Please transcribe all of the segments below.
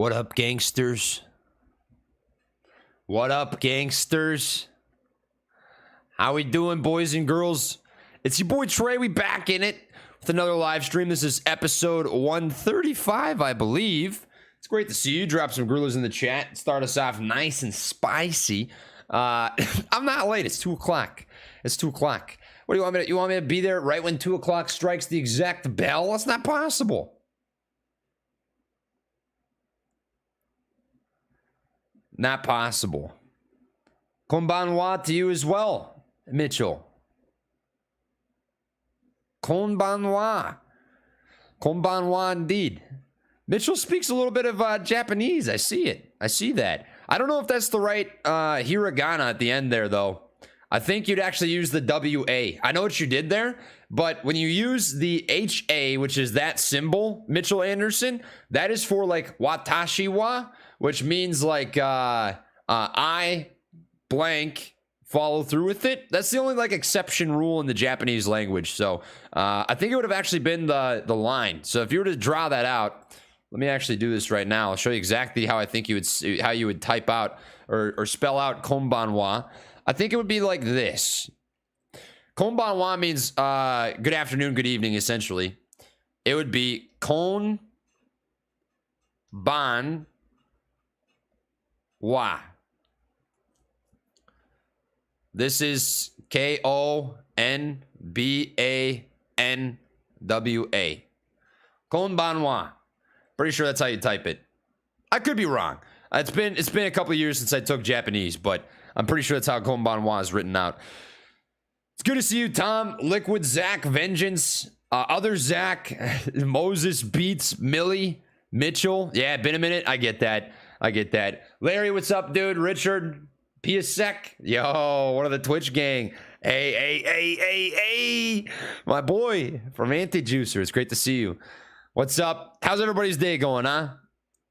What up, gangsters? What up, gangsters? How we doing, boys and girls? It's your boy Trey. We back in it with another live stream. This is episode 135, I believe. It's great to see you. Drop some grillers in the chat. Start us off nice and spicy. I'm not late. It's 2 o'clock. It's 2 o'clock. What do you want me to? You want me to be there right when 2 o'clock strikes the exact bell? That's not possible. Not possible. Konbanwa to you as well, Mitchell. Konbanwa. Konbanwa indeed. Mitchell speaks a little bit of Japanese. I see it. I see that. I don't know if that's the right hiragana at the end there, though. I think you'd actually use the W-A. I know what you did there, but when you use the H-A, which is that symbol, Mitchell Anderson, that is for like watashi wa, which means like I blank follow through with it. That's the only like exception rule in the Japanese language. So I think it would have actually been the line. So if you were to draw that out, let me actually do this right now. I'll show you exactly how I think you would type out or spell out konbanwa. I think it would be like this. Konbanwa means good afternoon, good evening, essentially. It would be kon ban wa. This is Konbanwa. Konbanwa. Pretty sure that's how you type it. I could be wrong. It's been a couple of years since I took Japanese, but I'm pretty sure that's how konbanwa is written out. It's good to see you, Tom, Liquid, Zach, Vengeance, other Zach, Moses, Beats, Millie, Mitchell. Yeah, been a minute. I get that. Larry, what's up, dude? Richard, Piasek. Yo, one of the Twitch gang. Hey. My boy from Anti-Juicer. It's great to see you. What's up? How's everybody's day going, huh?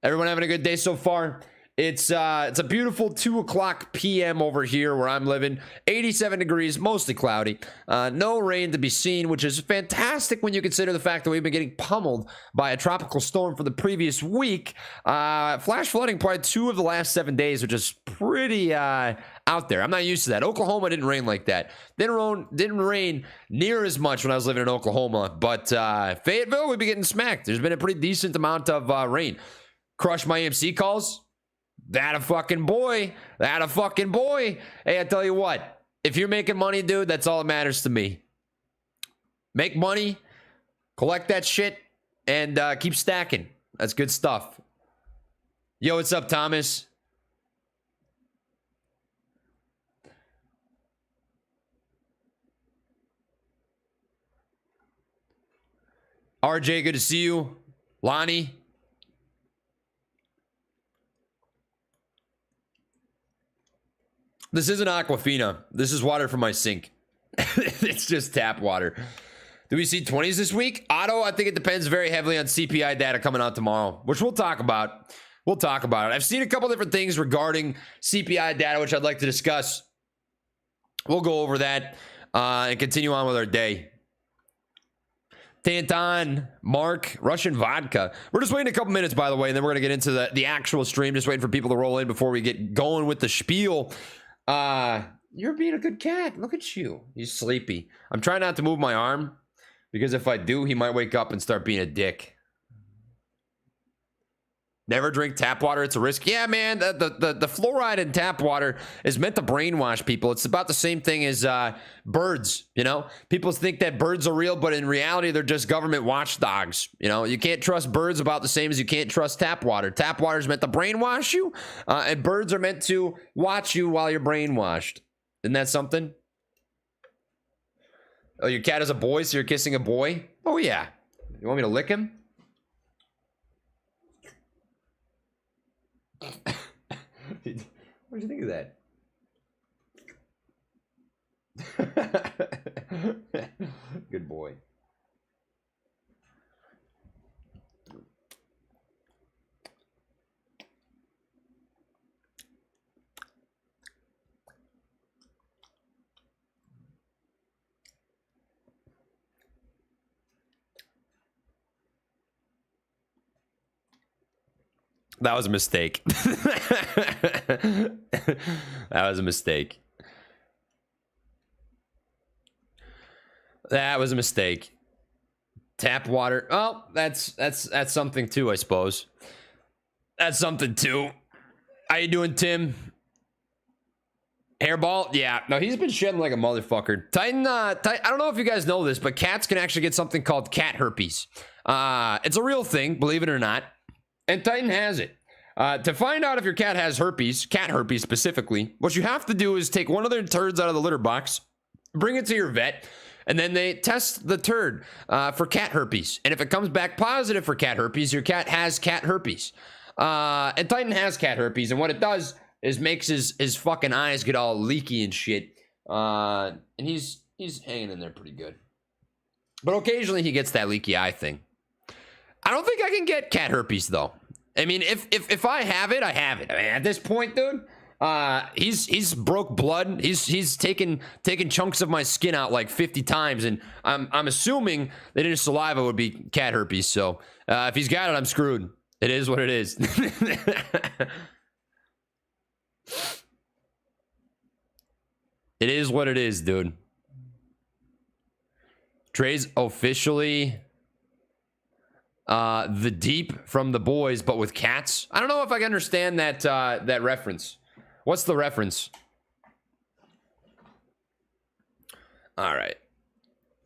Everyone having a good day so far? It's a beautiful 2 o'clock p.m. over here where I'm living. 87 degrees, mostly cloudy. No rain to be seen, which is fantastic when you consider the fact that we've been getting pummeled by a tropical storm for the previous week. Flash flooding probably 2 of the last 7 days, which is pretty out there. I'm not used to that. Oklahoma didn't rain like that. Didn't rain near as much when I was living in Oklahoma. But Fayetteville, we'd be getting smacked. There's been a pretty decent amount of rain. Crush my AMC calls. That a fucking boy. Hey, I tell you what. If you're making money, dude, that's all that matters to me. Make money, collect that shit, and keep stacking. That's good stuff. Yo, what's up, Thomas? RJ, good to see you. Lonnie. This isn't Aquafina. This is water from my sink. It's just tap water. Do we see 20s this week? Otto, I think it depends very heavily on CPI data coming out tomorrow, which we'll talk about. I've seen a couple different things regarding CPI data, which I'd like to discuss. We'll go over that and continue on with our day. Tantan, Mark, Russian vodka. We're just waiting a couple minutes, by the way, and then we're going to get into the actual stream. Just waiting for people to roll in before we get going with the spiel. You're being a good cat. Look at you. He's sleepy. I'm trying not to move my arm because if I do, he might wake up and start being a dick. Never drink tap water. It's a risk. Yeah, man. The fluoride in tap water is meant to brainwash people. It's about the same thing as birds. You know, people think that birds are real, but in reality, they're just government watchdogs. You know, you can't trust birds about the same as you can't trust tap water. Tap water is meant to brainwash you, and birds are meant to watch you while you're brainwashed. Isn't that something? Oh, your cat is a boy, so you're kissing a boy? Oh, yeah. You want me to lick him? What did you think of that? Good boy. That was a mistake. That was a mistake. That was a mistake. Tap water. Oh, that's something too, I suppose. That's something too. How you doing, Tim? Hairball? Yeah. No, he's been shedding like a motherfucker. Titan, I don't know if you guys know this, but cats can actually get something called cat herpes. It's a real thing, believe it or not. And Titan has it. To find out if your cat has herpes, cat herpes specifically, what you have to do is take one of their turds out of the litter box, bring it to your vet, and then they test the turd for cat herpes. And if it comes back positive for cat herpes, your cat has cat herpes. And Titan has cat herpes, and what it does is makes his fucking eyes get all leaky and shit. And he's hanging in there pretty good. But occasionally he gets that leaky eye thing. I don't think I can get cat herpes though. I mean, if I have it, I have it. I mean, at this point, dude, he's broke blood. He's taken chunks of my skin out like 50 times, and I'm assuming that in his saliva would be cat herpes. So if he's got it, I'm screwed. It is what it is. It is what it is, dude. Trey's officially the deep from the boys, but with cats. I don't know if I can understand that that reference. What's the reference? All right.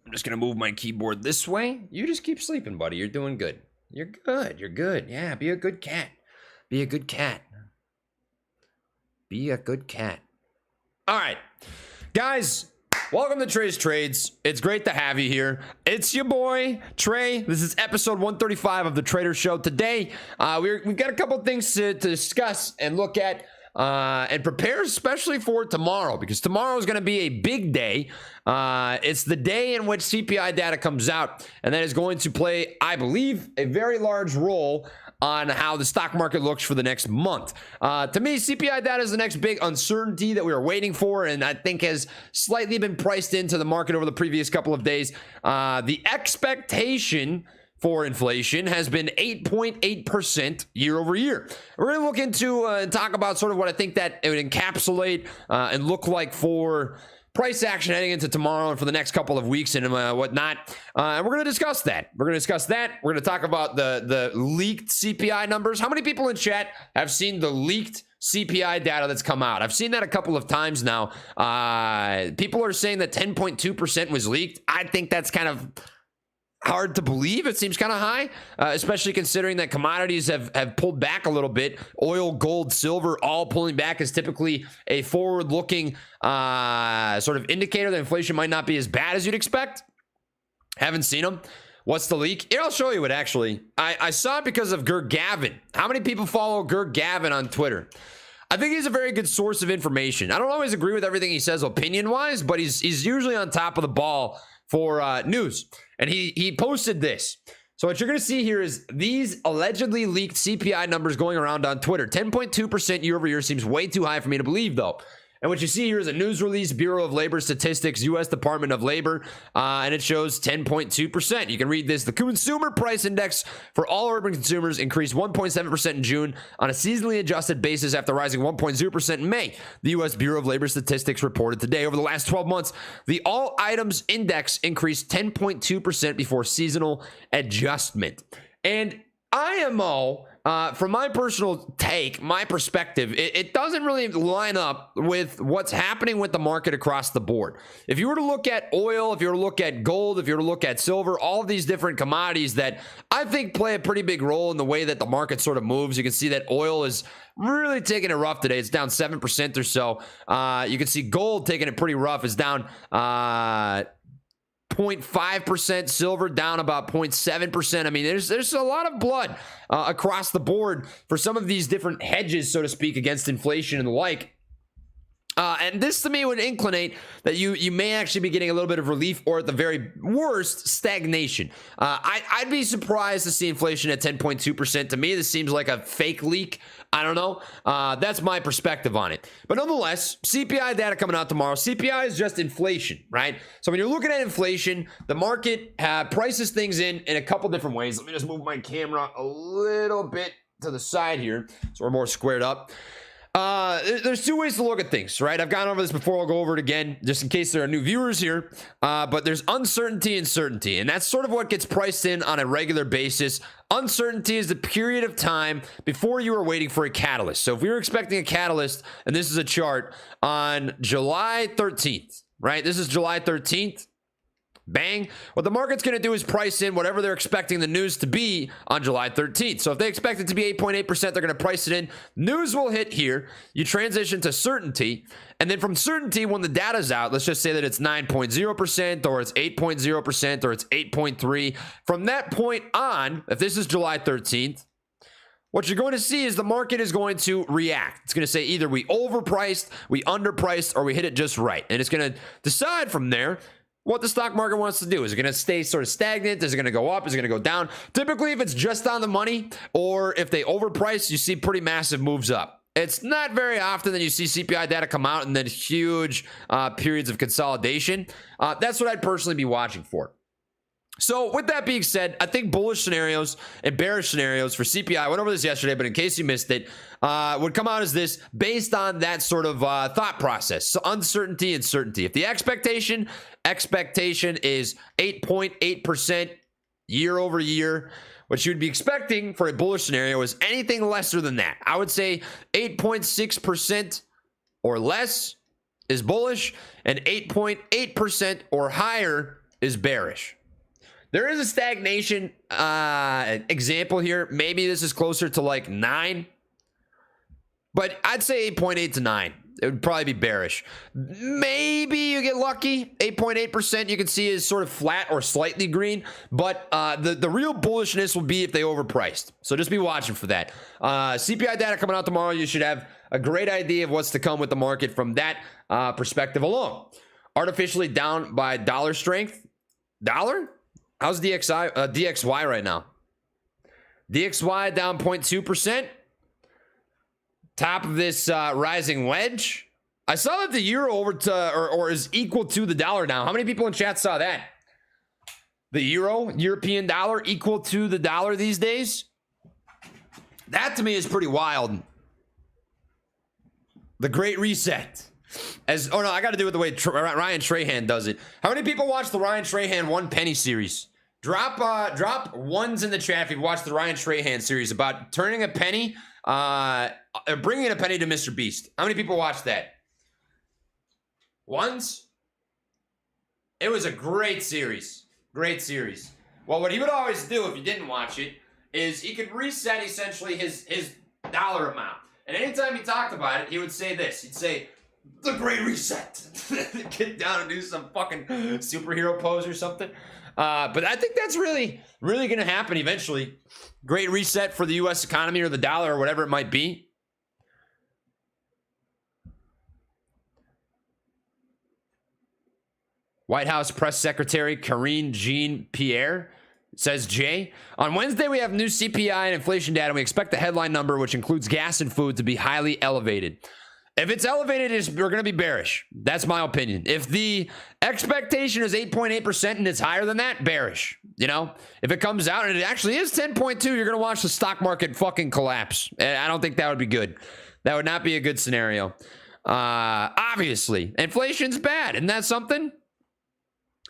I'm just gonna move my keyboard this way. You just keep sleeping, buddy. You're doing good. You're good. You're good. Yeah, be a good cat. Be a good cat. Be a good cat. All right, guys, welcome to Trey's Trades. It's great to have you here. It's your boy, Trey. This is episode 135 of the Trader Show. Today, we've got a couple things to discuss and look at and prepare especially for tomorrow, because tomorrow is going to be a big day. It's the day in which CPI data comes out, and that is going to play, I believe, a very large role on how the stock market looks for the next month. To me, CPI data is the next big uncertainty that we are waiting for, and I think has slightly been priced into the market over the previous couple of days. The expectation for inflation has been 8.8% year over year. We're going to look into and talk about sort of what I think that it would encapsulate and look like for price action heading into tomorrow and for the next couple of weeks and whatnot. And we're going to discuss that. We're going to talk about the leaked CPI numbers. How many people in chat have seen the leaked CPI data that's come out? I've seen that a couple of times now. People are saying that 10.2% was leaked. I think that's kind of hard to believe. It seems kind of high, especially considering that commodities have pulled back a little bit. Oil, gold, silver, all pulling back is typically a forward-looking sort of indicator that inflation might not be as bad as you'd expect. Haven't seen them. What's the leak? Here, I'll show you it, actually. I saw it because of Gurr Gavin. How many people follow Gurr Gavin on Twitter? I think he's a very good source of information. I don't always agree with everything he says opinion-wise, but he's usually on top of the ball for news. And he posted this. So what you're going to see here is these allegedly leaked CPI numbers going around on Twitter. 10.2% year over year seems way too high for me to believe, though. And what you see here is a news release, Bureau of Labor Statistics, U.S. Department of Labor, and it shows 10.2%. You can read this. The Consumer Price Index for all urban consumers increased 1.7% in June on a seasonally adjusted basis after rising 1.0% in May. The U.S. Bureau of Labor Statistics reported today. Over the last 12 months, the All Items Index increased 10.2% before seasonal adjustment. And IMO, from my personal take, my perspective, it doesn't really line up with what's happening with the market across the board. If you were to look at oil, if you were to look at gold, if you were to look at silver, all of these different commodities that I think play a pretty big role in the way that the market sort of moves. You can see that oil is really taking it rough today. It's down 7% or so. You can see gold taking it pretty rough. It's down 0.5%, silver down about 0.7%. I mean, there's a lot of blood across the board for some of these different hedges, so to speak, against inflation and the like. And this to me would inclinate that you may actually be getting a little bit of relief, or at the very worst, stagnation. I'd be surprised to see inflation at 10.2%. To me, this seems like a fake leak. I don't know. That's my perspective on it. But nonetheless, CPI data coming out tomorrow. CPI is just inflation, right? So when you're looking at inflation, the market prices things in a couple different ways. Let me just move my camera a little bit to the side here so we're more squared up. There's two ways to look at things, right? I've gone over this before. I'll go over it again just in case there are new viewers here. But there's uncertainty and certainty, and that's sort of what gets priced in on a regular basis. Uncertainty is the period of time before you are waiting for a catalyst. So if we were expecting a catalyst, and this is a chart on July 13th, right? This is July 13th. Bang. What the market's going to do is price in whatever they're expecting the news to be on July 13th. So if they expect it to be 8.8%, they're going to price it in. News will hit here. You transition to certainty. And then from certainty, when the data's out, let's just say that it's 9.0% or it's 8.0% or it's 8.3. From that point on, if this is July 13th, what you're going to see is the market is going to react. It's going to say either we overpriced, we underpriced, or we hit it just right. And it's going to decide from there what the stock market wants to do. Is it going to stay sort of stagnant? Is it going to go up? Is it going to go down? Typically, if it's just on the money or if they overprice, you see pretty massive moves up. It's not very often that you see CPI data come out and then huge periods of consolidation. That's what I'd personally be watching for. So with that being said, I think bullish scenarios and bearish scenarios for CPI, I went over this yesterday, but in case you missed it, would come out as this based on that sort of thought process. So uncertainty and certainty. If the expectation is 8.8% year over year, what you'd be expecting for a bullish scenario is anything lesser than that. I would say 8.6% or less is bullish, and 8.8% or higher is bearish. There is a stagnation example here. Maybe this is closer to like 9, but I'd say 8.8 to 9. It would probably be bearish. Maybe you get lucky. 8.8% you can see is sort of flat or slightly green, but the real bullishness will be if they overpriced. So just be watching for that. CPI data coming out tomorrow. You should have a great idea of what's to come with the market from that perspective alone. Artificially down by dollar strength. Dollar? How's DXY right now? DXY down 0.2%. Top of this rising wedge. I saw that the euro over to or is equal to the dollar now. How many people in chat saw that? The European dollar equal to the dollar these days? That to me is pretty wild. The Great Reset. I got to do it the way Ryan Tremayne does it. How many people watch the Ryan Tremayne One Penny series? Drop ones in the chat if you've watched the Ryan Tremayne series about turning a penny, bringing a penny to Mr. Beast. How many people watched that? Ones? It was a great series. Great series. Well, what he would always do if you didn't watch it is he could reset essentially his dollar amount. And anytime he talked about it, he would say this. He'd say, the Great Reset. Get down and do some fucking superhero pose or something. But I think that's really going to happen eventually. Great reset for the U.S. economy or the dollar or whatever it might be. White House Press Secretary Karine Jean-Pierre says, Jay, on Wednesday we have new CPI and inflation data. We expect the headline number, which includes gas and food, to be highly elevated. If it's elevated, we're going to be bearish. That's my opinion. If the expectation is 8.8% and it's higher than that, bearish. You know, if it comes out and it actually is 10.2, you're going to watch the stock market fucking collapse. And I don't think that would be good. That would not be a good scenario. Obviously, inflation's bad. Isn't that something?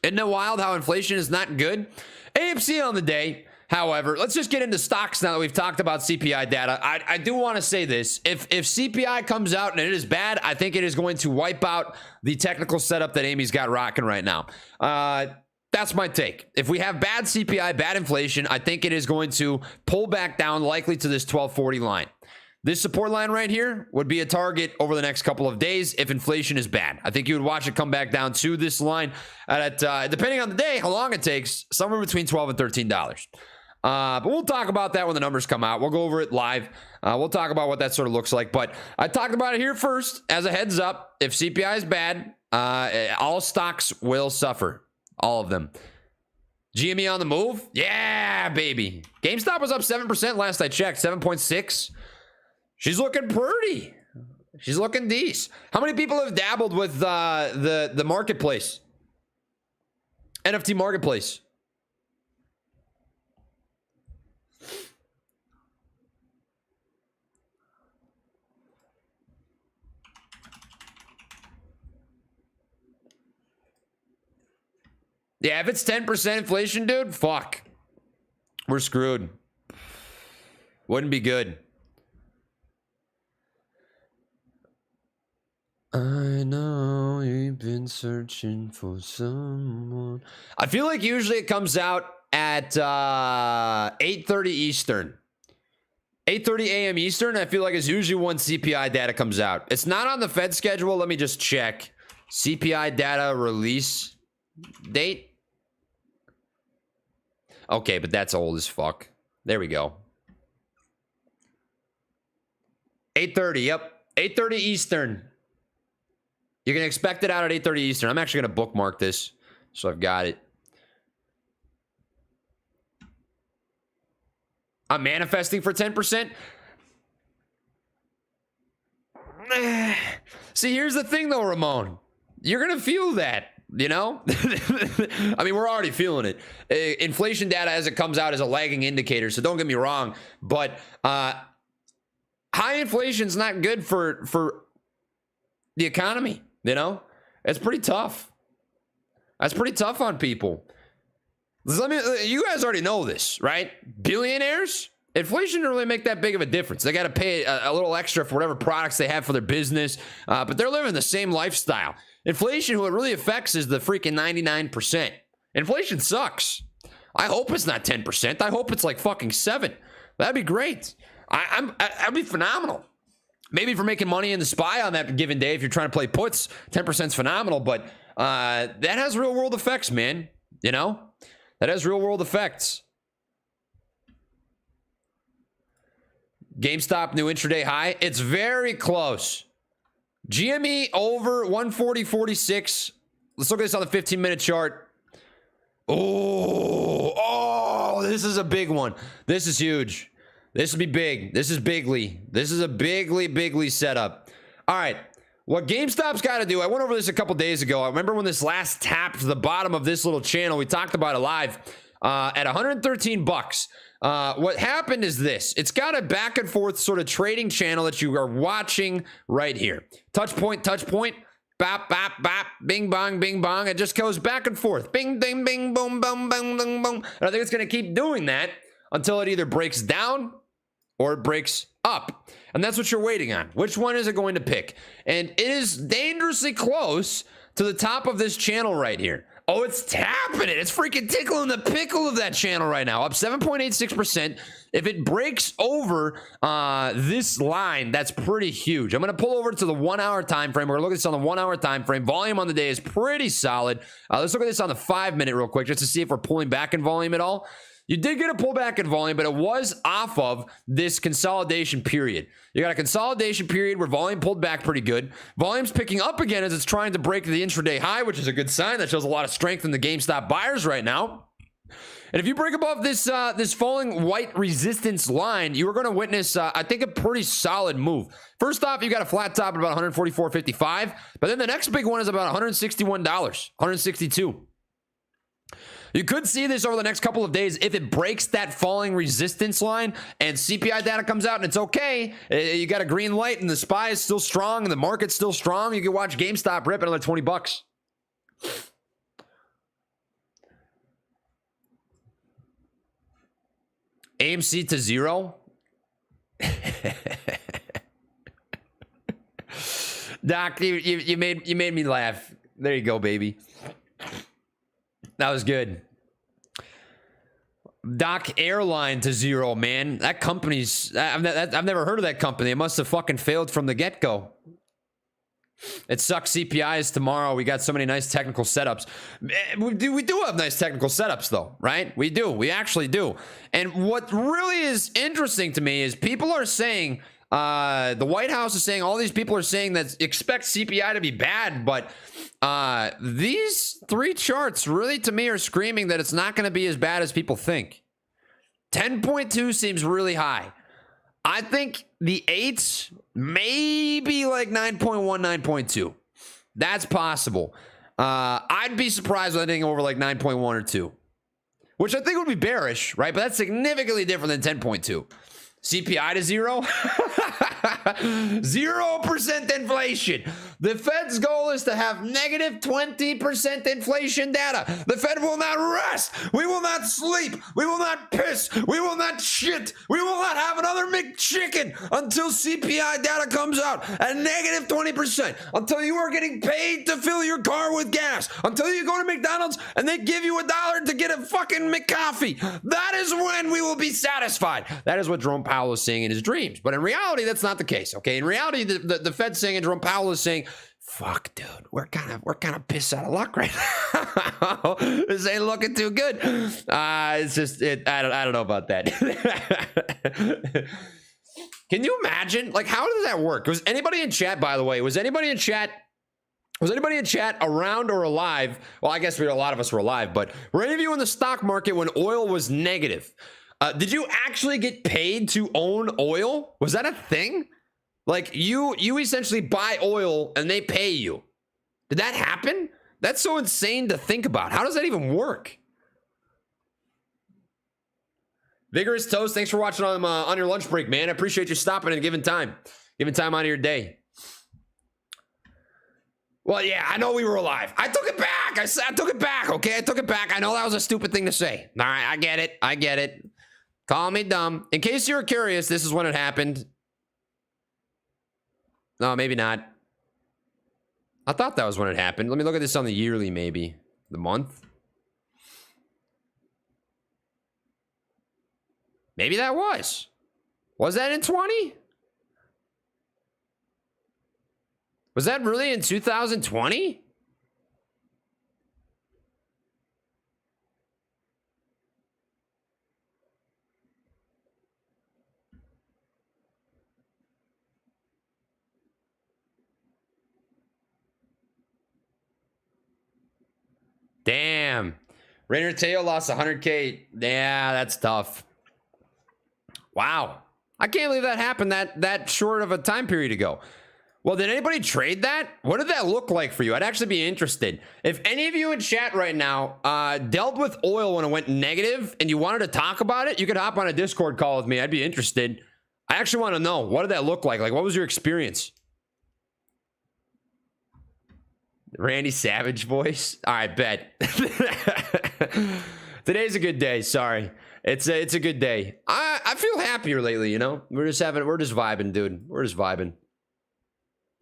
Isn't it wild how inflation is not good? AMC on the day. However, let's just get into stocks now that we've talked about CPI data. I do want to say this. If CPI comes out and it is bad, I think it is going to wipe out the technical setup that Amy's got rocking right now. That's my take. If we have bad CPI, bad inflation, I think it is going to pull back down likely to this 1240 line. This support line right here would be a target over the next couple of days if inflation is bad. I think you would watch it come back down to this line at depending on the day, how long it takes, somewhere between $12 and $13. But we'll talk about that when the numbers come out. We'll go over it live. We'll talk about what that sort of looks like. But I talked about it here first as a heads up. If CPI is bad, all stocks will suffer. All of them. GME on the move? Yeah, baby. GameStop was up 7% last I checked. 7.6. She's looking pretty. She's looking decent. How many people have dabbled with the marketplace? NFT marketplace. Yeah, if it's 10% inflation, dude, fuck. We're screwed. Wouldn't be good. I know you've been searching for someone. I feel like usually it comes out at 8:30 Eastern. 8:30 a.m. Eastern, I feel like is usually when CPI data comes out. It's not on the Fed schedule. Let me just check. CPI data release date. Okay, but that's old as fuck. There we go. 8:30, yep. 8:30 Eastern. You can expect it out at 8:30 Eastern. I'm actually going to bookmark this, so I've got it. I'm manifesting for 10%. See, here's the thing, though, Ramon. You're going to feel that, you know? I mean, we're already feeling it. Inflation data as it comes out is a lagging indicator, so don't get me wrong. But high inflation is not good for the economy. You know, it's pretty tough. That's pretty tough on people. You guys already know this, right? Billionaires, inflation doesn't really make that big of a difference. They got to pay a little extra for whatever products they have for their business, but they're living the same lifestyle. Inflation, who it really affects is the freaking 99%. Inflation sucks. I hope it's not 10%. I hope it's like fucking 7. That'd be great. That'd be phenomenal. Maybe for making money in the SPY on that given day, if you're trying to play puts, 10% is phenomenal, but that has real world effects, man. You know, that has real world effects. GameStop new intraday high. It's very close. GME over 140.46. Let's look at this on the 15-minute chart. Oh, this is a big one. This is huge. This will be big. This is bigly. This is a bigly setup. All right. What GameStop's got to do, I went over this a couple days ago. I remember when this last tapped the bottom of this little channel. We talked about it live at 113 bucks. What happened is this. It's got a back and forth sort of trading channel that you are watching right here. Touch point, bap, bap, bap, bing, bong, bing, bong. It just goes back and forth. Bing, ding, bing, boom, boom, boom, boom, boom. And I think it's going to keep doing that until it either breaks down or it breaks up. And that's what you're waiting on. Which one is it going to pick? And it is dangerously close to the top of this channel right here. Oh, it's tapping it. It's freaking tickling the pickle of that channel right now. Up 7.86%. If it breaks over this line, that's pretty huge. I'm going to pull over to the 1 hour time frame. We're going to look at this on the 1 hour time frame. Volume on the day is pretty solid. Let's look at this on the 5 minute real quick just to see if we're pulling back in volume at all. You did get a pullback in volume, but it was off of this consolidation period. You got a consolidation period where volume pulled back pretty good. Volume's picking up again as it's trying to break the intraday high, which is a good sign. That shows a lot of strength in the GameStop buyers right now. And if you break above this this falling white resistance line, you are going to witness, I think, a pretty solid move. First off, you got a flat top at about $144.55, but then the next big one is about $161, $162. You could see this over the next couple of days if it breaks that falling resistance line and CPI data comes out and it's okay. You got a green light and the SPY is still strong and the market's still strong. You can watch GameStop rip another 20 bucks. AMC to 0. Doc, you made me laugh. There you go, baby. That was good. Doc Airline to 0, man. That company's... I've never heard of that company. It must have fucking failed from the get-go. It sucks CPI is tomorrow. We got so many nice technical setups. We do have nice technical setups, though, right? We do. We actually do. And what really is interesting to me is people are saying... the White House is saying, all these people are saying that expect CPI to be bad, but these three charts really, to me, are screaming that it's not going to be as bad as people think. 10.2 seems really high. I think the 8s maybe like 9.1, 9.2. That's possible. I'd be surprised with anything over like 9.1 or 2, which I think would be bearish, right? But that's significantly different than 10.2. CPI to 0? 0% inflation. The Fed's goal is to have negative 20% inflation data. The Fed will not rest. We will not sleep. We will not piss. We will not shit. We will not have another McChicken until CPI data comes out at negative 20%. Until you are getting paid to fill your car with gas. Until you go to McDonald's and they give you $1 to get a fucking McCoffee. That is when we will be satisfied. That is what Jerome Powell is saying in his dreams. But in reality, that's not the case. Okay, in reality, the Fed's saying and Jerome Powell is saying, fuck, dude, we're kind of pissed out of luck right now. This ain't looking too good. It's just I don't know about that. Can you imagine? Like, how does that work? Was anybody in chat, by the way? Was anybody in chat around or alive? Well, I guess a lot of us were alive, but were any of you in the stock market when oil was negative? Did you actually get paid to own oil? Was that a thing? Like you essentially buy oil and they pay you. Did that happen? That's so insane to think about. How does that even work? Vigorous Toast, thanks for watching on your lunch break, man. I appreciate you stopping and giving time out of your day. Well, yeah, I know we were alive. I took it back. I took it back, okay? I took it back. I know that was a stupid thing to say. All right, I get it. Call me dumb. In case you were curious, this is when it happened. No, maybe not. I thought that was when it happened. Let me look at this on the yearly, maybe. The month. Maybe that was. Was that in 20? Was that really in 2020? Damn. Rainer Teo lost 100K. Yeah, that's tough. Wow. I can't believe that happened that short of a time period ago. Well, did anybody trade that? What did that look like for you? I'd actually be interested. If any of you in chat right now dealt with oil when it went negative and you wanted to talk about it, you could hop on a Discord call with me. I'd be interested. I actually want to know, what did that look like? Like, what was your experience? Randy Savage voice. All right, bet. Today's a good day. Sorry. It's a good day. I feel happier lately, you know? We're just vibing, dude. We're just vibing.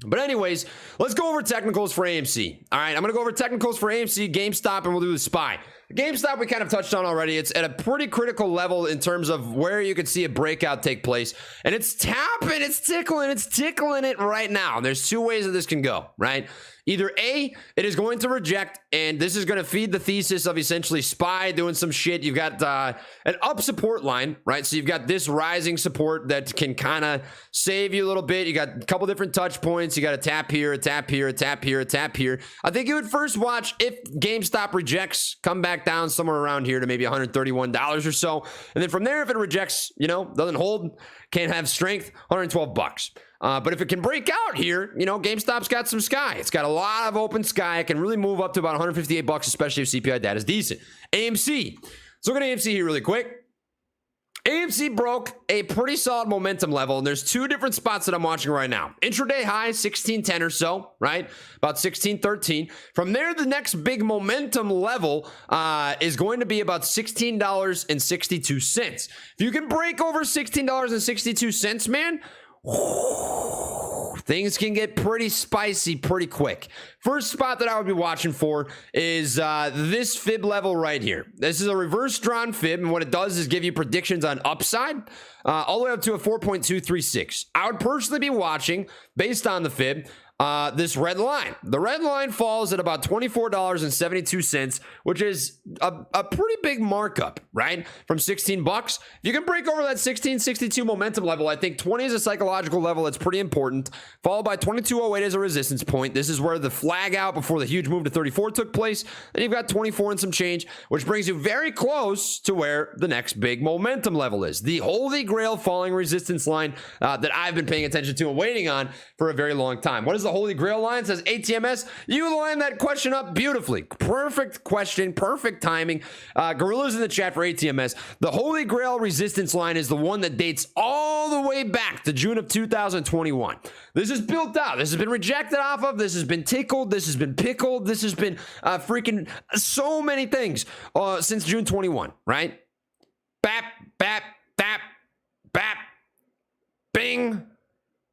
But anyways, let's go over technicals for AMC. All right, I'm going to go over technicals for AMC, GameStop, and we'll do the SPY. GameStop we kind of touched on already. It's at a pretty critical level in terms of where you could see a breakout take place. And it's tapping, it's tickling it right now. There's two ways that this can go, right? Either A, it is going to reject, and this is going to feed the thesis of essentially SPY doing some shit. You've got an up support line, right? So you've got this rising support that can kind of save you a little bit. You got a couple different touch points. You got a tap here, a tap here, a tap here, a tap here. I think you would first watch if GameStop rejects, come back down somewhere around here to maybe $131 or so. And then from there, if it rejects, you know, doesn't hold, can't have strength, $112. But if it can break out here, you know, GameStop's got some sky. It's got a lot of open sky. It can really move up to about $158, especially if CPI data is decent. AMC. Let's look at AMC here really quick. AMC broke a pretty solid momentum level, and there's two different spots that I'm watching right now. Intraday high, 1610 or so, right? About 1613. From there, the next big momentum level is going to be about $16.62. If you can break over $16.62, man, things can get pretty spicy pretty quick. First spot that I would be watching for is this fib level right here. This is a reverse drawn fib, and what it does is give you predictions on upside all the way up to a 4.236. I would personally be watching, based on the fib, this red line. The red line falls at about $24.72, which is a pretty big markup, right? From $16. If you can break over that 1662 momentum level, I think 20 is a psychological level that's pretty important, followed by 2208 as a resistance point. This is where the flag out before the huge move to 34 took place. Then you've got 24 and some change, which brings you very close to where the next big momentum level is. The holy grail falling resistance line that I've been paying attention to and waiting on for a very long time. What is the the Holy Grail line? It says ATMS. You lined that question up beautifully. Perfect question, perfect timing. Gorilla's in the chat for ATMS. The Holy Grail resistance line is the one that dates all the way back to June of 2021. This is built out. This has been rejected off of. This has been tickled. This has been pickled. This has been freaking so many things since June 21, right? Bap, bap, tap, bap, bing,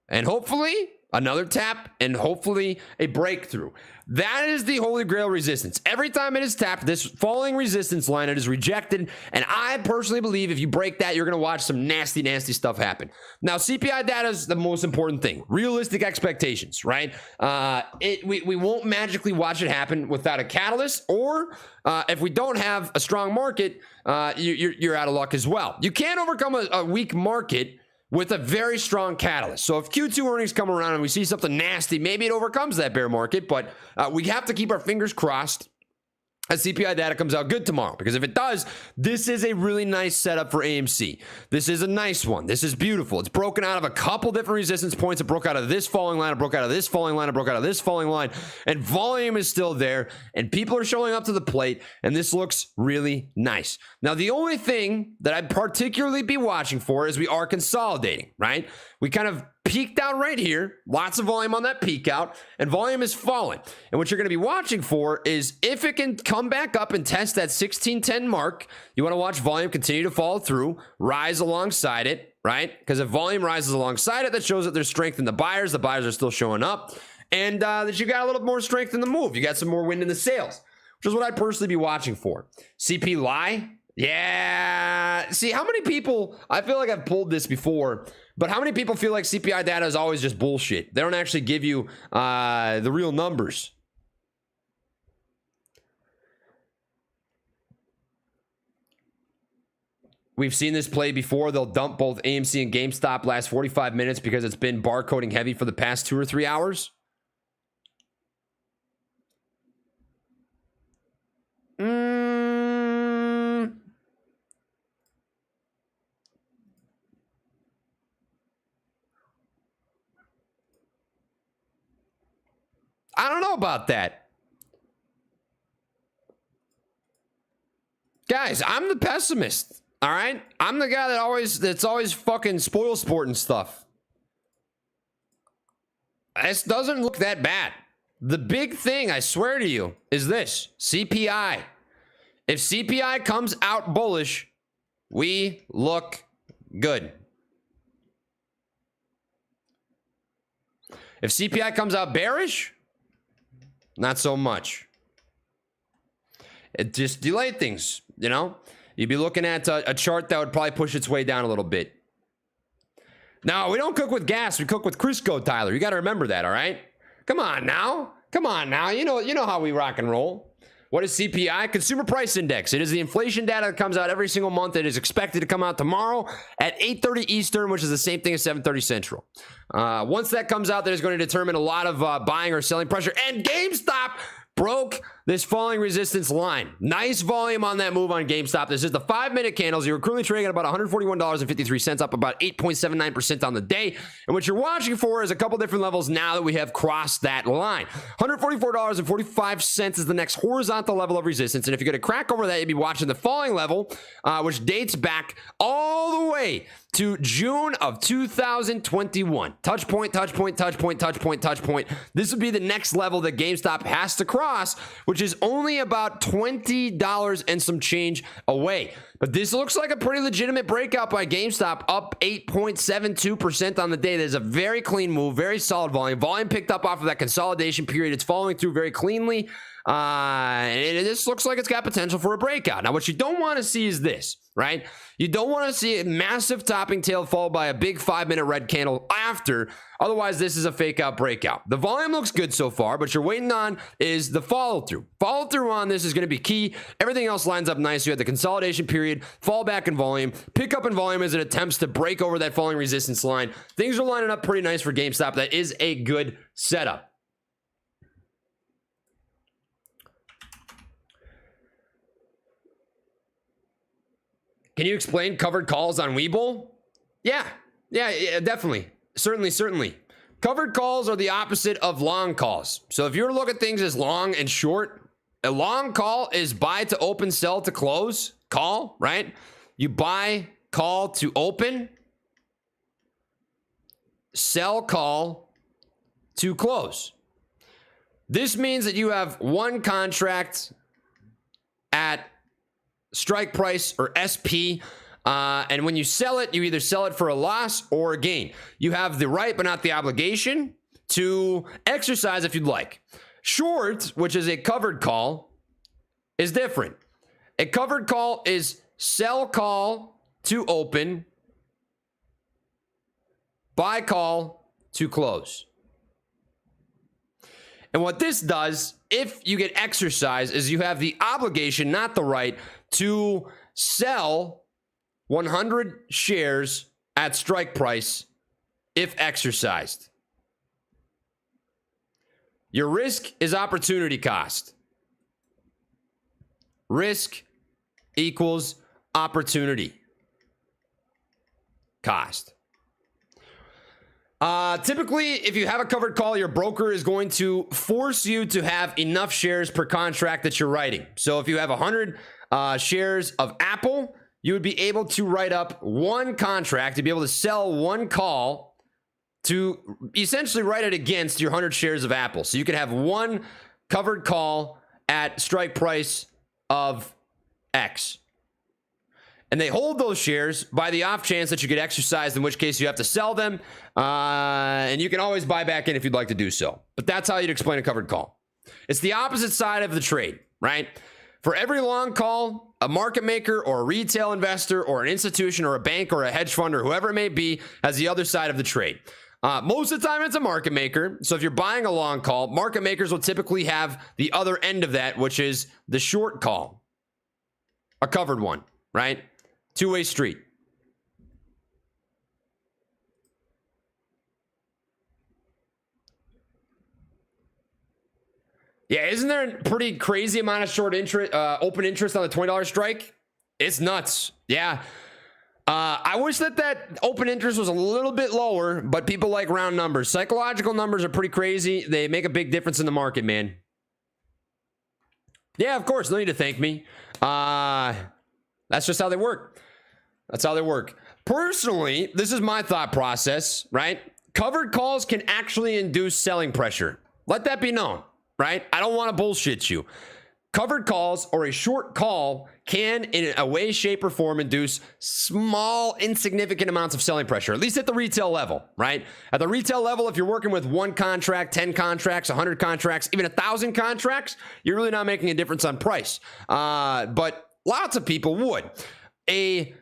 and hopefully another tap, and hopefully a breakthrough. That is the Holy Grail resistance. Every time it is tapped, this falling resistance line, it is rejected, and I personally believe if you break that, you're going to watch some nasty, nasty stuff happen. Now, CPI data is the most important thing. Realistic expectations, right? We won't magically watch it happen without a catalyst, or if we don't have a strong market, you're out of luck as well. You can't overcome a weak market with a very strong catalyst. So if Q2 earnings come around and we see something nasty, maybe it overcomes that bear market, but we have to keep our fingers crossed as CPI data comes out good tomorrow, because if it does, this is a really nice setup for AMC. This is a nice one. This is beautiful. It's broken out of a couple different resistance points. It broke out of this falling line. It broke out of this falling line. It broke out of this falling line, and volume is still there, and people are showing up to the plate, and this looks really nice. Now, the only thing that I'd particularly be watching for is we are consolidating, right? We kind of peaked out right here, lots of volume on that peak out, and volume is falling. And what you're going to be watching for is if it can come back up and test that 1610 mark, you want to watch volume continue to follow through, rise alongside it, right? Because if volume rises alongside it, that shows that there's strength in the buyers. The buyers are still showing up, and that you got a little more strength in the move. You got some more wind in the sails, which is what I'd personally be watching for. CP lie. Yeah. See, how many people, I feel like I've pulled this before, but how many people feel like CPI data is always just bullshit? They don't actually give you the real numbers. We've seen this play before. They'll dump both AMC and GameStop last 45 minutes because it's been barcoding heavy for the past 2 or 3 hours. I don't know about that. Guys, I'm the pessimist. All right? I'm the guy that's always fucking spoil sport and stuff. This doesn't look that bad. The big thing, I swear to you, is this. CPI. If CPI comes out bullish, we look good. If CPI comes out bearish, not so much. It just delayed things, you know? You'd be looking at a chart that would probably push its way down a little bit. Now, we don't cook with gas. We cook with Crisco, Tyler. You got to remember that, all right? Come on now. Come on now. You know how we rock and roll. What is CPI? Consumer Price Index. It is the inflation data that comes out every single month. It is expected to come out tomorrow at 8:30 Eastern, which is the same thing as 7:30 Central. Once that comes out, that is going to determine a lot of buying or selling pressure. And GameStop broke this falling resistance line. Nice volume on that move on GameStop. This is the 5-minute candles. You're currently trading at about $141.53, up about 8.79% on the day. And what you're watching for is a couple different levels now that we have crossed that line. $144.45 is the next horizontal level of resistance. And if you get a crack over that, you'd be watching the falling level, which dates back all the way to June of 2021. Touch point, touch point, touch point, touch point, touch point. This would be the next level that GameStop has to cross, which is only about $20 and some change away. But this looks like a pretty legitimate breakout by GameStop, up 8.72% on the day. There's a very clean move, very solid volume. Volume picked up off of that consolidation period. It's following through very cleanly. And this looks like it's got potential for a breakout. Now, what you don't want to see is this, right? You don't want to see a massive topping tail followed by a big 5-minute red candle after. Otherwise, this is a fake out breakout. The volume looks good so far, but you're waiting on is the follow through. Follow through on this is going to be key. Everything else lines up nice. You had the consolidation period, fall back in volume, pick up in volume as it attempts to break over that falling resistance line. Things are lining up pretty nice for GameStop. That is a good setup. Can you explain covered calls on Webull? Yeah, definitely. Certainly. Covered calls are the opposite of long calls. So if you're looking at things as long and short, a long call is buy to open, sell to close, call, right? You buy, call to open, sell, call to close. This means that you have one contract at strike price or SP, and when you sell it, you either sell it for a loss or a gain. You have the right but not the obligation to exercise if you'd like. Short, which is a covered call, is different. A covered call is sell call to open, buy call to close. And what this does, if you get exercised, is you have the obligation, not the right, to sell 100 shares at strike price if exercised. Your risk is opportunity cost. Risk equals opportunity cost. Typically, if you have a covered call, your broker is going to force you to have enough shares per contract that you're writing. So if you have 100 shares of Apple, you would be able to write up one contract to be able to sell one call to essentially write it against your 100 shares of Apple. So you could have one covered call at strike price of X. And they hold those shares by the off chance that you get exercised, in which case you have to sell them. And you can always buy back in if you'd like to do so. But that's how you'd explain a covered call. It's the opposite side of the trade, right? For every long call, a market maker or a retail investor or an institution or a bank or a hedge fund or whoever it may be has the other side of the trade. Most of the time, it's a market maker. So if you're buying a long call, market makers will typically have the other end of that, which is the short call, a covered one, right? Two-way street. Yeah, isn't there a pretty crazy amount of short interest, open interest on the $20 strike? It's nuts. Yeah. I wish that open interest was a little bit lower, but people like round numbers. Psychological numbers are pretty crazy. They make a big difference in the market, man. Yeah, of course. No need to thank me. That's just how they work. That's how they work. Personally, this is my thought process, right? Covered calls can actually induce selling pressure. Let that be known, right? I don't want to bullshit you. Covered calls or a short call can, in a way, shape, or form, induce small, insignificant amounts of selling pressure, at least at the retail level, right? At the retail level, if you're working with one contract, 10 contracts, 100 contracts, even 1,000 contracts, you're really not making a difference on price. But lots of people would. A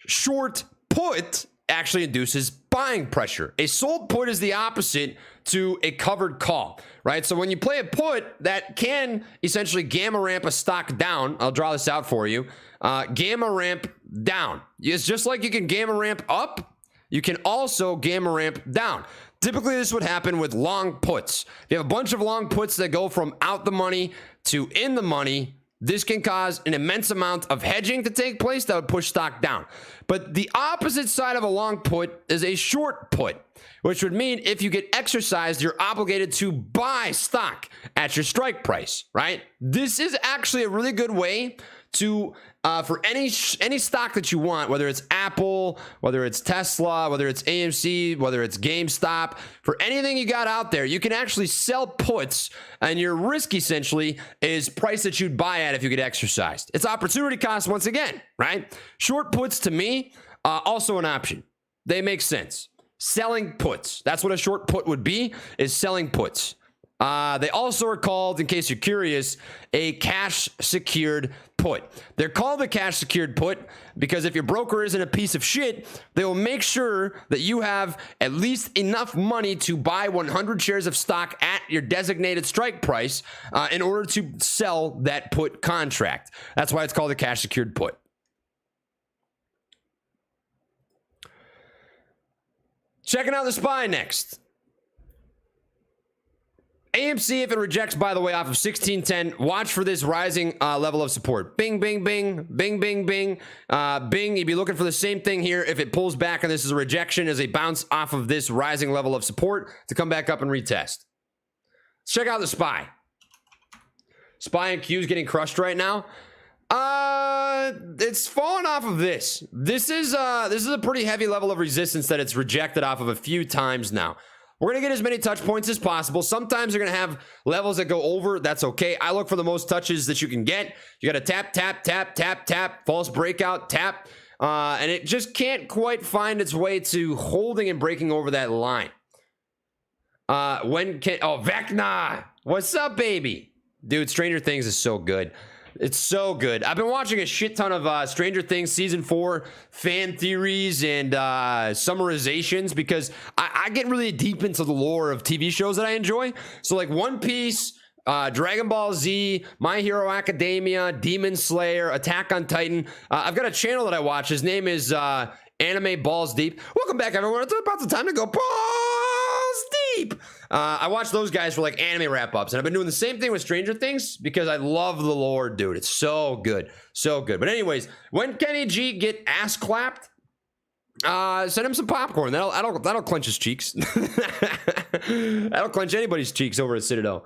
short put actually induces buying pressure. A sold put is the opposite to a covered call, right? So when you play a put, that can essentially gamma ramp a stock down. I'll draw this out for you. Gamma ramp down. It's just like you can gamma ramp up, you can also gamma ramp down. Typically, this would happen with long puts. If you have a bunch of long puts that go from out the money to in the money, this can cause an immense amount of hedging to take place that would push stock down. But the opposite side of a long put is a short put, which would mean if you get exercised, you're obligated to buy stock at your strike price, right? This is actually a really good way to, for any stock that you want, whether it's Apple, whether it's Tesla, whether it's AMC, whether it's GameStop, for anything you got out there, you can actually sell puts, and your risk essentially is price that you'd buy at if you get exercised. It's opportunity cost once again, right? Short puts to me, also an option. They make sense. Selling puts. That's what a short put would be, is selling puts. They also are called, in case you're curious, a cash secured put. They're called a cash secured put because if your broker isn't a piece of shit, they will make sure that you have at least enough money to buy 100 shares of stock at your designated strike price in order to sell that put contract. That's why it's called a cash secured put. Checking out the SPY next. AMC, if it rejects, by the way, off of 1610, watch for this rising level of support. Bing, bing, bing, bing, bing, bing, bing. You'd be looking for the same thing here. If it pulls back and this is a rejection, as a bounce off of this rising level of support to come back up and retest. Let's check out the SPY. SPY and Q is getting crushed right now. It's fallen off of this. This is a pretty heavy level of resistance that it's rejected off of a few times now. We're going to get as many touch points as possible. Sometimes you're going to have levels that go over. That's okay. I look for the most touches that you can get. You got to tap, tap, tap, tap, tap, false breakout, tap. And it just can't quite find its way to holding and breaking over that line. Vecna. What's up, baby? Dude, Stranger Things is so good. It's so good. I've been watching a shit ton of Stranger Things Season 4 fan theories and summarizations because I get really deep into the lore of TV shows that I enjoy. So like One Piece, Dragon Ball Z, My Hero Academia, Demon Slayer, Attack on Titan. I've got a channel that I watch. His name is Anime Balls Deep. Welcome back, everyone. It's about the time to go balls deep. I watch those guys for like anime wrap-ups, and I've been doing the same thing with Stranger Things because I love the lore, dude. It's so good. So good. But anyways, when Kenny G get ass clapped, send him some popcorn. That'll clench his cheeks. That'll clench anybody's cheeks over at Citadel.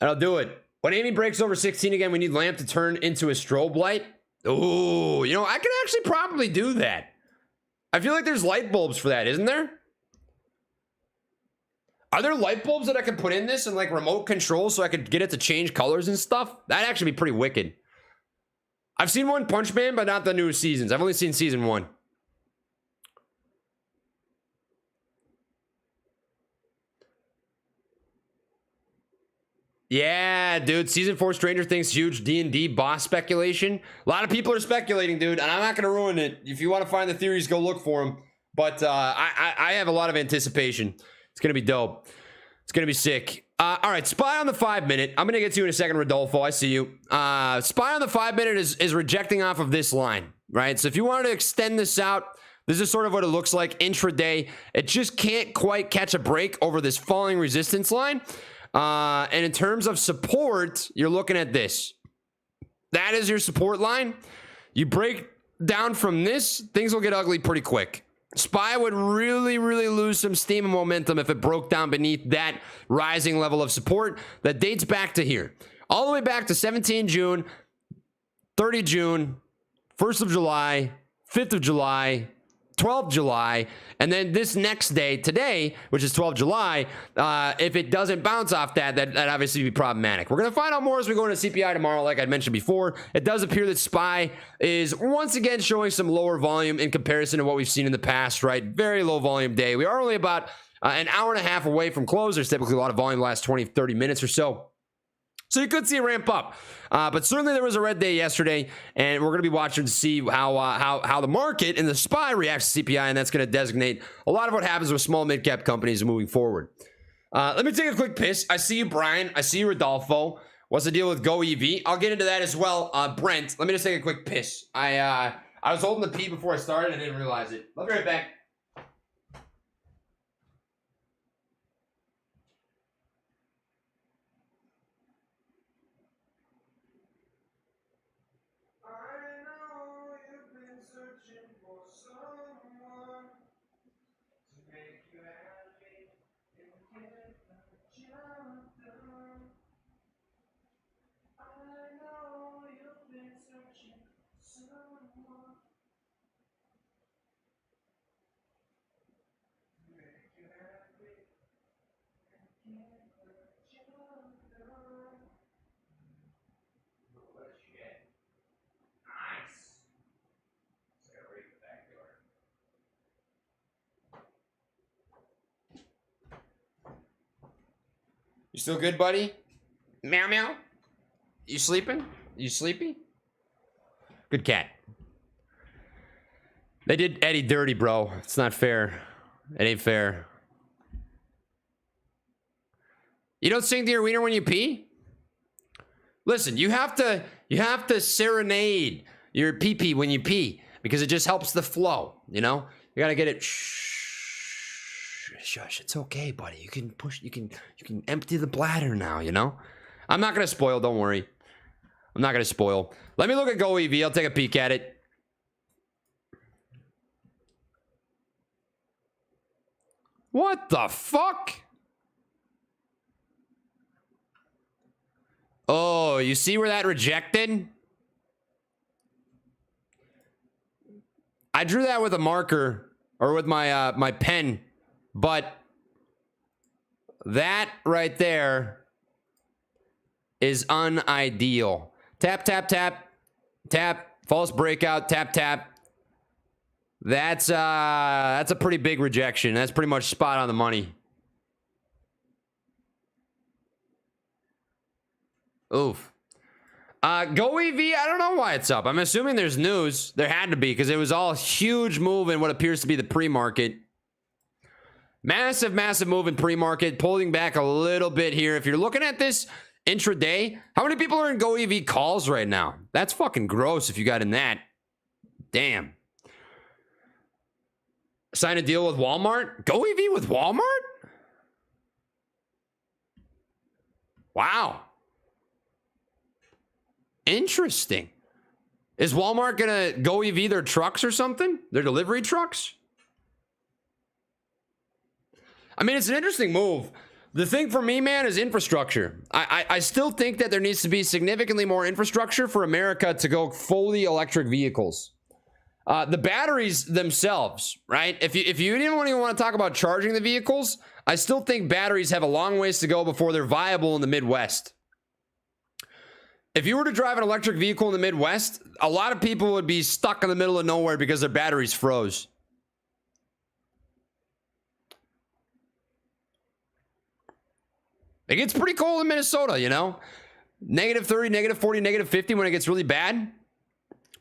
That'll do it. When Amy breaks over 16 again, we need Lamp to turn into a strobe light. Oh, you know, I can actually probably do that. I feel like there's light bulbs for that, isn't there? Are there light bulbs that I could put in this and like remote control so I could get it to change colors and stuff? That'd actually be pretty wicked. I've seen One Punch Man, but not the newest seasons. I've only seen season 1. Yeah, dude. Season 4 Stranger Things, huge D&D boss speculation. A lot of people are speculating, dude, and I'm not going to ruin it. If you want to find the theories, go look for them. But I have a lot of anticipation. It's going to be dope. It's going to be sick. All right, SPY on the 5-minute. I'm going to get to you in a second, Rodolfo. I see you. SPY on the 5-minute is rejecting off of this line, right? So if you wanted to extend this out, this is sort of what it looks like intraday. It just can't quite catch a break over this falling resistance line. And in terms of support, you're looking at this. That is your support line. You break down from this, things will get ugly pretty quick. SPY would really, really lose some steam and momentum if it broke down beneath that rising level of support that dates back to here. All the way back to 17 June, 30 June, 1st of July, 5th of July, 12th July, and then this next day, today, which is 12th July, if it doesn't bounce off that obviously be problematic. We're going to find out more as we go into CPI tomorrow, like I mentioned before. It does appear that SPY is once again showing some lower volume in comparison to what we've seen in the past, right? Very low volume day. We are only about an hour and a half away from close. There's typically a lot of volume the last 20, 30 minutes or so. So you could see a ramp up. But certainly there was a red day yesterday, and we're going to be watching to see how the market and the SPY reacts to CPI, and that's going to designate a lot of what happens with small mid-cap companies moving forward. Let me take a quick piss. I see you, Brian. I see you, Rodolfo. What's the deal with Go EV? I'll get into that as well. Brent, let me just take a quick piss. I was holding the pee before I started. I didn't realize it. I'll be right back. You still good, buddy? Meow meow. You sleeping? You sleepy? Good cat. They did Eddie dirty, bro. It's not fair. It ain't fair. You don't sing to your wiener when you pee? Listen, you have to serenade your pee-pee when you pee because it just helps the flow, you know? You gotta get it Shush. It's okay, buddy. You can push. You can empty the bladder now. You know. I'm not gonna spoil. Don't worry. I'm not gonna spoil. Let me look at Go EV. I'll take a peek at it. What the fuck? Oh, you see where that rejected? I drew that with a marker or with my my pen, but that right there is unideal. Tap, tap, tap, tap, false breakout, tap, tap. That's a pretty big rejection. That's pretty much spot on the money. Oof. Go EV, I don't know why it's up. I'm assuming there's news. There had to be because it was all huge move in what appears to be the pre-market. Massive, massive move in pre-market, pulling back a little bit here. If you're looking at this intraday, how many people are in Go EV calls right now? That's fucking gross if you got in that. Damn. Sign a deal with Walmart? Go EV with Walmart? Wow. Interesting. Is Walmart gonna Go EV their trucks or something? Their delivery trucks? I mean, it's an interesting move. The thing for me, man, is infrastructure. I still think that there needs to be significantly more infrastructure for America to go fully electric vehicles. The batteries themselves, right? If you even want to talk about charging the vehicles, I still think batteries have a long ways to go before they're viable in the Midwest. If you were to drive an electric vehicle in the Midwest, a lot of people would be stuck in the middle of nowhere because their batteries froze. It gets pretty cold in Minnesota, you know? -30, -40, -50 when it gets really bad.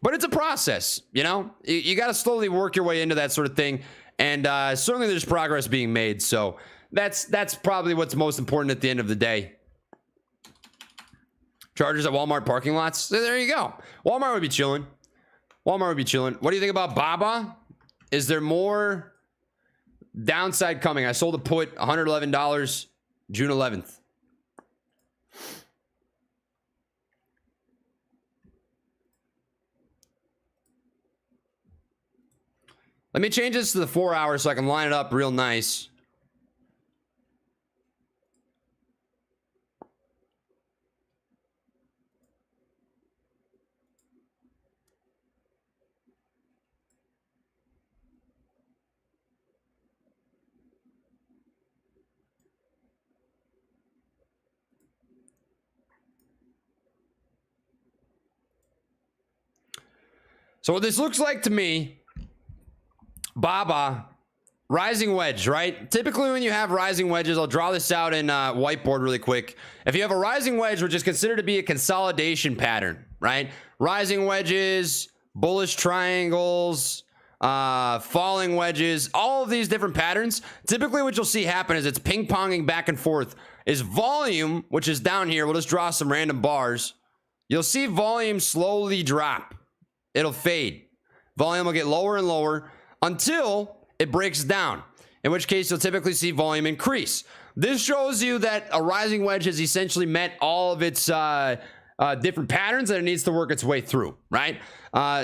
But it's a process, you know? You got to slowly work your way into that sort of thing. And certainly there's progress being made. So that's probably what's most important at the end of the day. Chargers at Walmart parking lots. So there you go. Walmart would be chilling. Walmart would be chilling. What do you think about Baba? Is there more downside coming? I sold a put, $111, June 11th. Let me change this to the 4 hours so I can line it up real nice. So what this looks like to me, Baba, rising wedge, right? Typically when you have rising wedges, I'll draw this out in whiteboard really quick. If you have a rising wedge, which is considered to be a consolidation pattern, right? Rising wedges, bullish triangles, falling wedges, all of these different patterns. Typically what you'll see happen is it's ping-ponging back and forth. Is volume, which is down here, we'll just draw some random bars. You'll see volume slowly drop. It'll fade. Volume will get lower and lower until it breaks down, in which case you'll typically see volume increase. This shows you that a rising wedge has essentially met all of its different patterns that it needs to work its way through, right?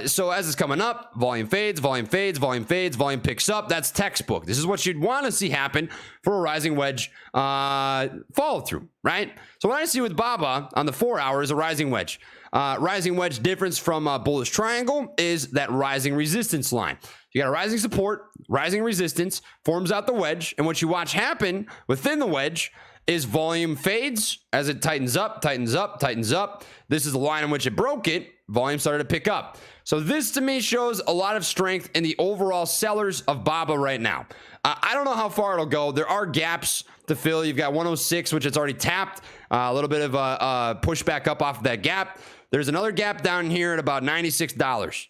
So as it's coming up, volume fades, volume fades, volume fades, volume picks up. That's textbook. This is what you'd want to see happen for a rising wedge follow through, right? So what I see with Baba on the 4 hour is a rising wedge. Rising wedge difference from a bullish triangle is that rising resistance line. You got a rising support, rising resistance, forms out the wedge, and what you watch happen within the wedge is volume fades as it tightens up, tightens up, tightens up. This is the line in which it broke it. Volume started to pick up. So this to me shows a lot of strength in the overall sellers of Baba right now. I don't know how far it'll go. There are gaps to fill. You've got 106, which it's already tapped. A little bit of a push back up off of that gap. There's another gap down here at about $96.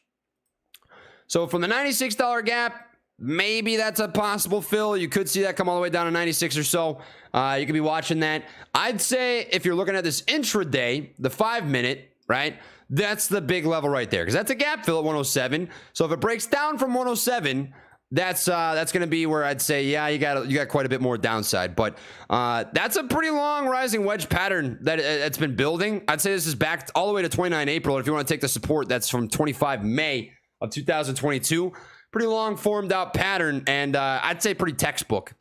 So from the $96 gap, maybe that's a possible fill. You could see that come all the way down to 96 or so. You could be watching that. I'd say if you're looking at this intraday, the 5 minute, right? That's the big level right there because that's a gap fill at 107. So if it breaks down from 107, that's going to be where I'd say, yeah, you got quite a bit more downside. But that's a pretty long rising wedge pattern that it's been building. I'd say this is back all the way to 29 April. If you want to take the support, that's from 25 May of 2022. Pretty long formed out pattern, and I'd say pretty textbook.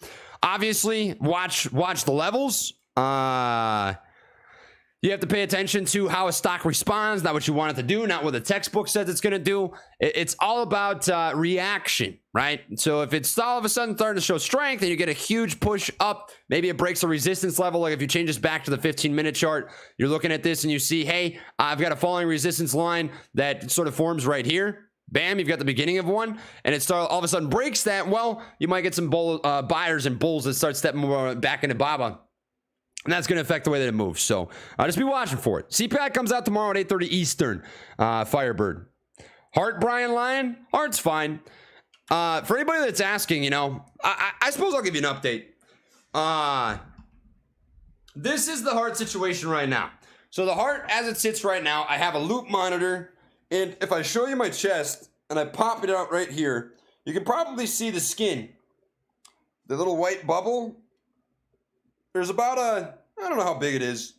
Obviously, watch the levels. You have to pay attention to how a stock responds, not what you want it to do, not what the textbook says it's going to do. It's all about reaction, right? So if it's all of a sudden starting to show strength and you get a huge push up, maybe it breaks a resistance level. Like if you change this back to the 15-minute chart, you're looking at this and you see, hey, I've got a falling resistance line that sort of forms right here. Bam, you've got the beginning of one, and it all of a sudden breaks that. Well, you might get some buyers and bulls that start stepping more back into BABA. And that's going to affect the way that it moves. So just be watching for it. CPAC comes out tomorrow at 8:30 Eastern. Firebird. Hart, Brian Lyon. Hart's fine. For anybody that's asking, you know, I suppose I'll give you an update. This is the Hart situation right now. So the Hart, as it sits right now, I have a loop monitor. And if I show you my chest and I pop it out right here, you can probably see the skin. The little white bubble. There's about I don't know how big it is.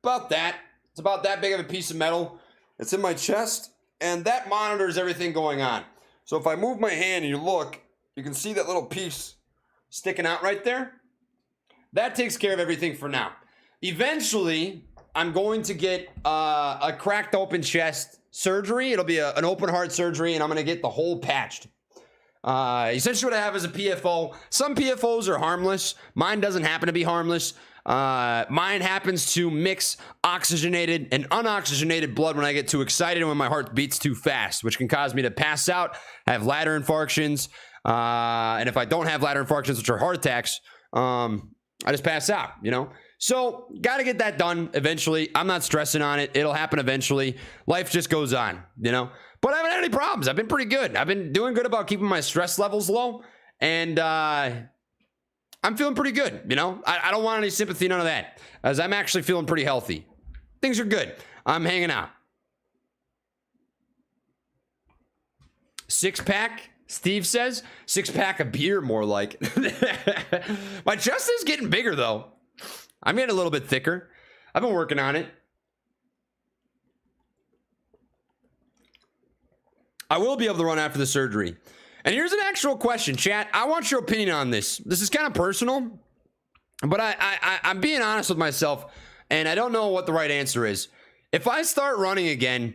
About that. It's about that big of a piece of metal. It's in my chest, and that monitors everything going on. So if I move my hand and you look, you can see that little piece sticking out right there. That takes care of everything for now. Eventually, I'm going to get a cracked open chest surgery. It'll be an open heart surgery, and I'm going to get the hole patched. Essentially what I have is a PFO. Some PFOs are harmless. Mine doesn't happen to be harmless. Mine happens to mix oxygenated and unoxygenated blood when I get too excited and when my heart beats too fast, which can cause me to pass out, have ladder infarctions. And if I don't have ladder infarctions, which are heart attacks, I just pass out, you know? So got to get that done eventually. I'm not stressing on it. It'll happen eventually. Life just goes on, you know? But I haven't had any problems. I've been pretty good. I've been doing good about keeping my stress levels low. And I'm feeling pretty good, you know? I don't want any sympathy, none of that. As I'm actually feeling pretty healthy. Things are good. I'm hanging out. 6-pack, Steve says. 6-pack of beer, more like. My chest is getting bigger, though. I'm getting a little bit thicker. I've been working on it. I will be able to run after the surgery. And here's an actual question, chat. I want your opinion on this. This is kind of personal, but I'm being honest with myself, and I don't know what the right answer is. If I start running again,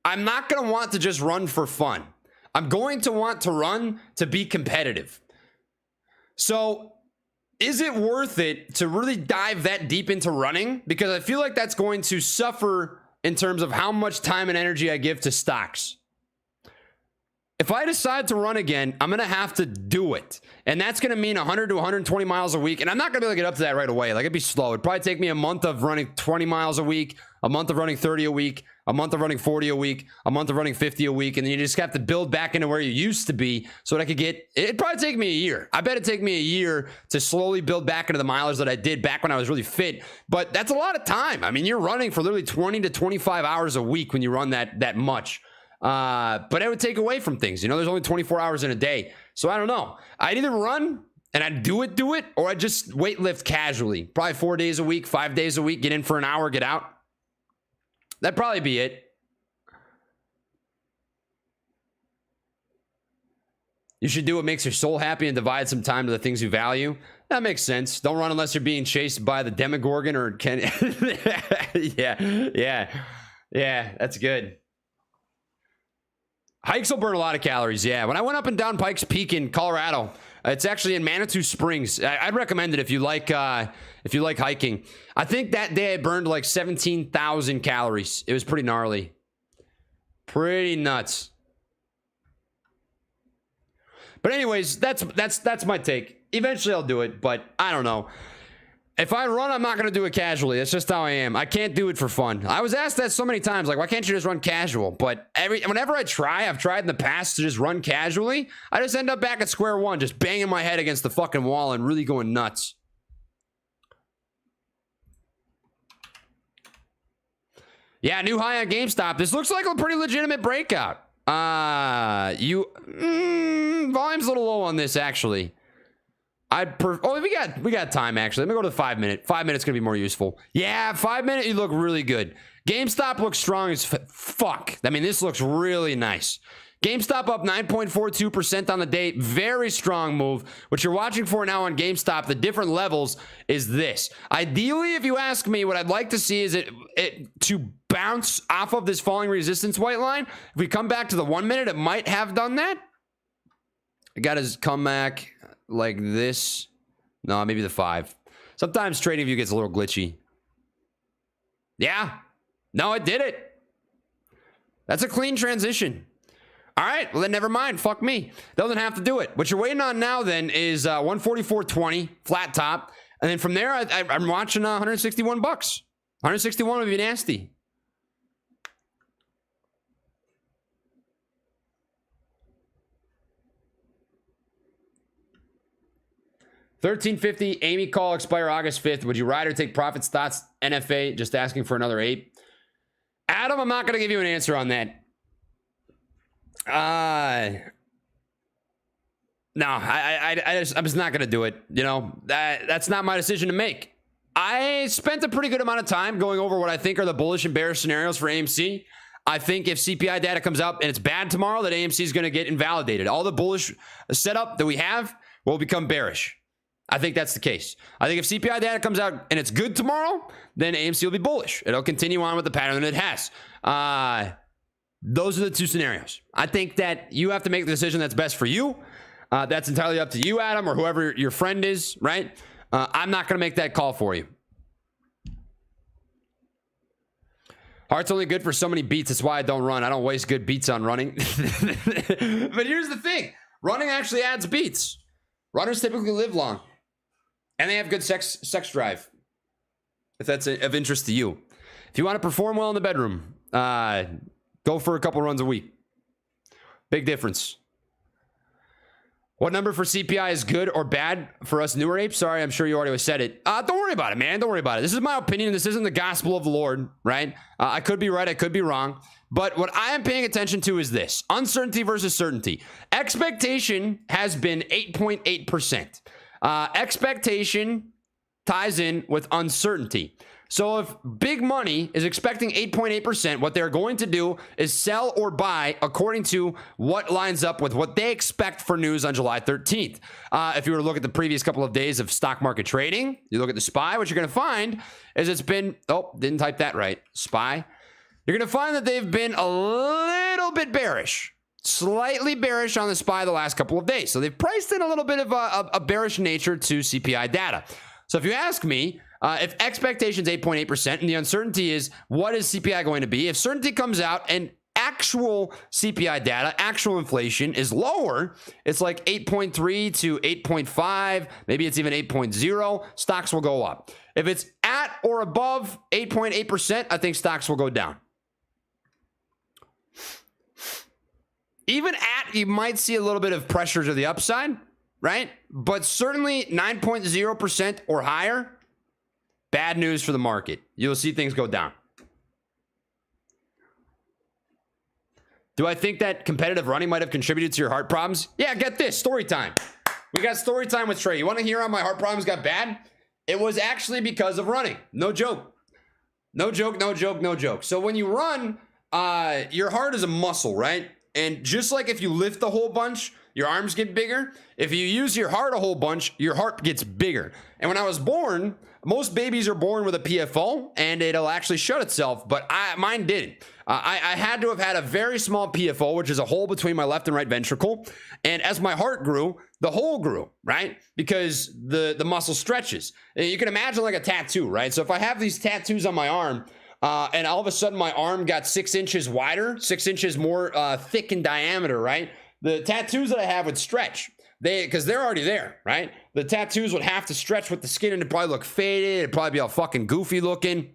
I'm not going to want to just run for fun. I'm going to want to run to be competitive. So is it worth it to really dive that deep into running? Because I feel like that's going to suffer in terms of how much time and energy I give to stocks. If I decide to run again, I'm going to have to do it. And that's going to mean 100 to 120 miles a week. And I'm not going to be able to get up to that right away. Like, it'd be slow. It'd probably take me a month of running 20 miles a week, a month of running 30 a week, a month of running 40 a week, a month of running 50 a week. And then you just have to build back into where you used to be so that I could get, it'd probably take me a year. I bet it'd take me a year to slowly build back into the mileage that I did back when I was really fit. But that's a lot of time. I mean, you're running for literally 20 to 25 hours a week when you run that much. But it would take away from things. You know, there's only 24 hours in a day. So I don't know. I'd either run and I'd do it, or I'd just weight lift casually. Probably 4 days a week, 5 days a week, get in for an hour, get out. That'd probably be it. You should do what makes your soul happy and divide some time to the things you value. That makes sense. Don't run unless you're being chased by the Demogorgon or Yeah, that's good. Hikes will burn a lot of calories. Yeah, when I went up and down Pikes Peak in Colorado, it's actually in Manitou Springs. I'd recommend it if you like hiking. I think that day I burned like 17,000 calories. It was pretty gnarly, pretty nuts. But anyways, that's my take. Eventually I'll do it, but I don't know. If I run, I'm not going to do it casually. That's just how I am. I can't do it for fun. I was asked that so many times, like, why can't you just run casual? But whenever I've tried in the past to just run casually, I just end up back at square one, just banging my head against the fucking wall and really going nuts. Yeah, new high on GameStop. This looks like a pretty legitimate breakout. Volume's a little low on this, actually. We got time, actually. Let me go to the 5 minute. 5 minutes gonna be more useful. Yeah, 5 minute, you look really good. GameStop looks strong as fuck. I mean, this looks really nice. GameStop up 9.42% on the day. Very strong move. What you're watching for now on GameStop, the different levels, is this. Ideally, if you ask me, what I'd like to see is it to bounce off of this falling resistance white line. If we come back to the 1 minute, it might have done that. It got his comeback like this. No, maybe the 5. Sometimes trading view gets a little glitchy. Yeah. No, it did it. That's a clean transition. All right, well then never mind. Fuck me. Doesn't have to do it. What you're waiting on now then is 144.20 flat top, and then from there I'm watching 161 bucks. 161 would be nasty. $13.50 Amy call expire August 5th. Would you ride or take profit stats? NFA just asking for another 8. Adam, I'm not going to give you an answer on that. No, I'm just not gonna do it. You know, that's not my decision to make. I spent a pretty good amount of time going over what I think are the bullish and bearish scenarios for AMC. I think if CPI data comes up and it's bad tomorrow, that AMC is going to get invalidated. All the bullish setup that we have will become bearish. I think that's the case. I think if CPI data comes out and it's good tomorrow, then AMC will be bullish. It'll continue on with the pattern that it has. Those are the two scenarios. I think that you have to make the decision that's best for you. That's entirely up to you, Adam, or whoever your friend is, right? I'm not going to make that call for you. Heart's only good for so many beats. That's why I don't run. I don't waste good beats on running. But here's the thing. Running actually adds beats. Runners typically live long. And they have good sex drive. If that's of interest to you. If you want to perform well in the bedroom, go for a couple runs a week. Big difference. What number for CPI is good or bad for us newer apes? Sorry, I'm sure you already said it. Don't worry about it, man. Don't worry about it. This is my opinion. This isn't the gospel of the Lord, right? I could be right. I could be wrong. But what I am paying attention to is this. Uncertainty versus certainty. Expectation has been 8.8%. Expectation ties in with uncertainty. So if big money is expecting 8.8%, what they're going to do is sell or buy according to what lines up with what they expect for news on July 13th. If you were to look at the previous couple of days of stock market trading, you look at the SPY, what you're going to find is it's been, didn't type that right, SPY. You're going to find that they've been a little bit bearish, slightly bearish on the SPY the last couple of days. So they've priced in a little bit of a bearish nature to CPI data. So if you ask me, if expectation's 8.8% and the uncertainty is what is CPI going to be, if certainty comes out and actual CPI data, actual inflation is lower, it's like 8.3 to 8.5, maybe it's even 8.0, stocks will go up. If it's at or above 8.8%, I think stocks will go down. Even at, you might see a little bit of pressure to the upside, right? But certainly 9.0% or higher, bad news for the market. You'll see things go down. Do I think that competitive running might have contributed to your heart problems? Yeah, get this. Story time. We got story time with Trey. You want to hear how my heart problems got bad? It was actually because of running. No joke. No joke, no joke, no joke. So when you run, your heart is a muscle, right? And just like if you lift a whole bunch, your arms get bigger. If you use your heart a whole bunch, your heart gets bigger. And when I was born, most babies are born with a PFO and it'll actually shut itself, but mine didn't. I had to have had a very small PFO, which is a hole between my left and right ventricle. And as my heart grew, the hole grew, right? Because the muscle stretches. You can imagine like a tattoo, right? So if I have these tattoos on my arm, and all of a sudden my arm got 6 inches wider, 6 inches more thick in diameter, right? The tattoos that I have would stretch. Because they're already there, right? The tattoos would have to stretch with the skin and it'd probably look faded. It'd probably be all fucking goofy looking.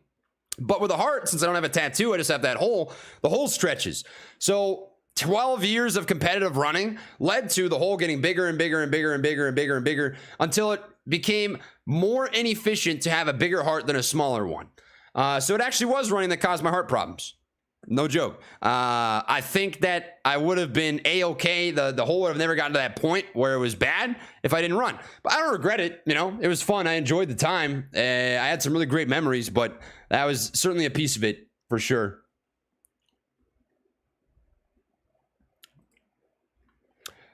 But with a heart, since I don't have a tattoo, I just have that hole. The hole stretches. So 12 years of competitive running led to the hole getting bigger and bigger and bigger and bigger and bigger and bigger until it became more inefficient to have a bigger heart than a smaller one. So it actually was running that caused my heart problems. No joke. I think that I would have been A-okay. The hole would have never gotten to that point where it was bad if I didn't run. But I don't regret it. You know, it was fun. I enjoyed the time. I had some really great memories, but that was certainly a piece of it for sure.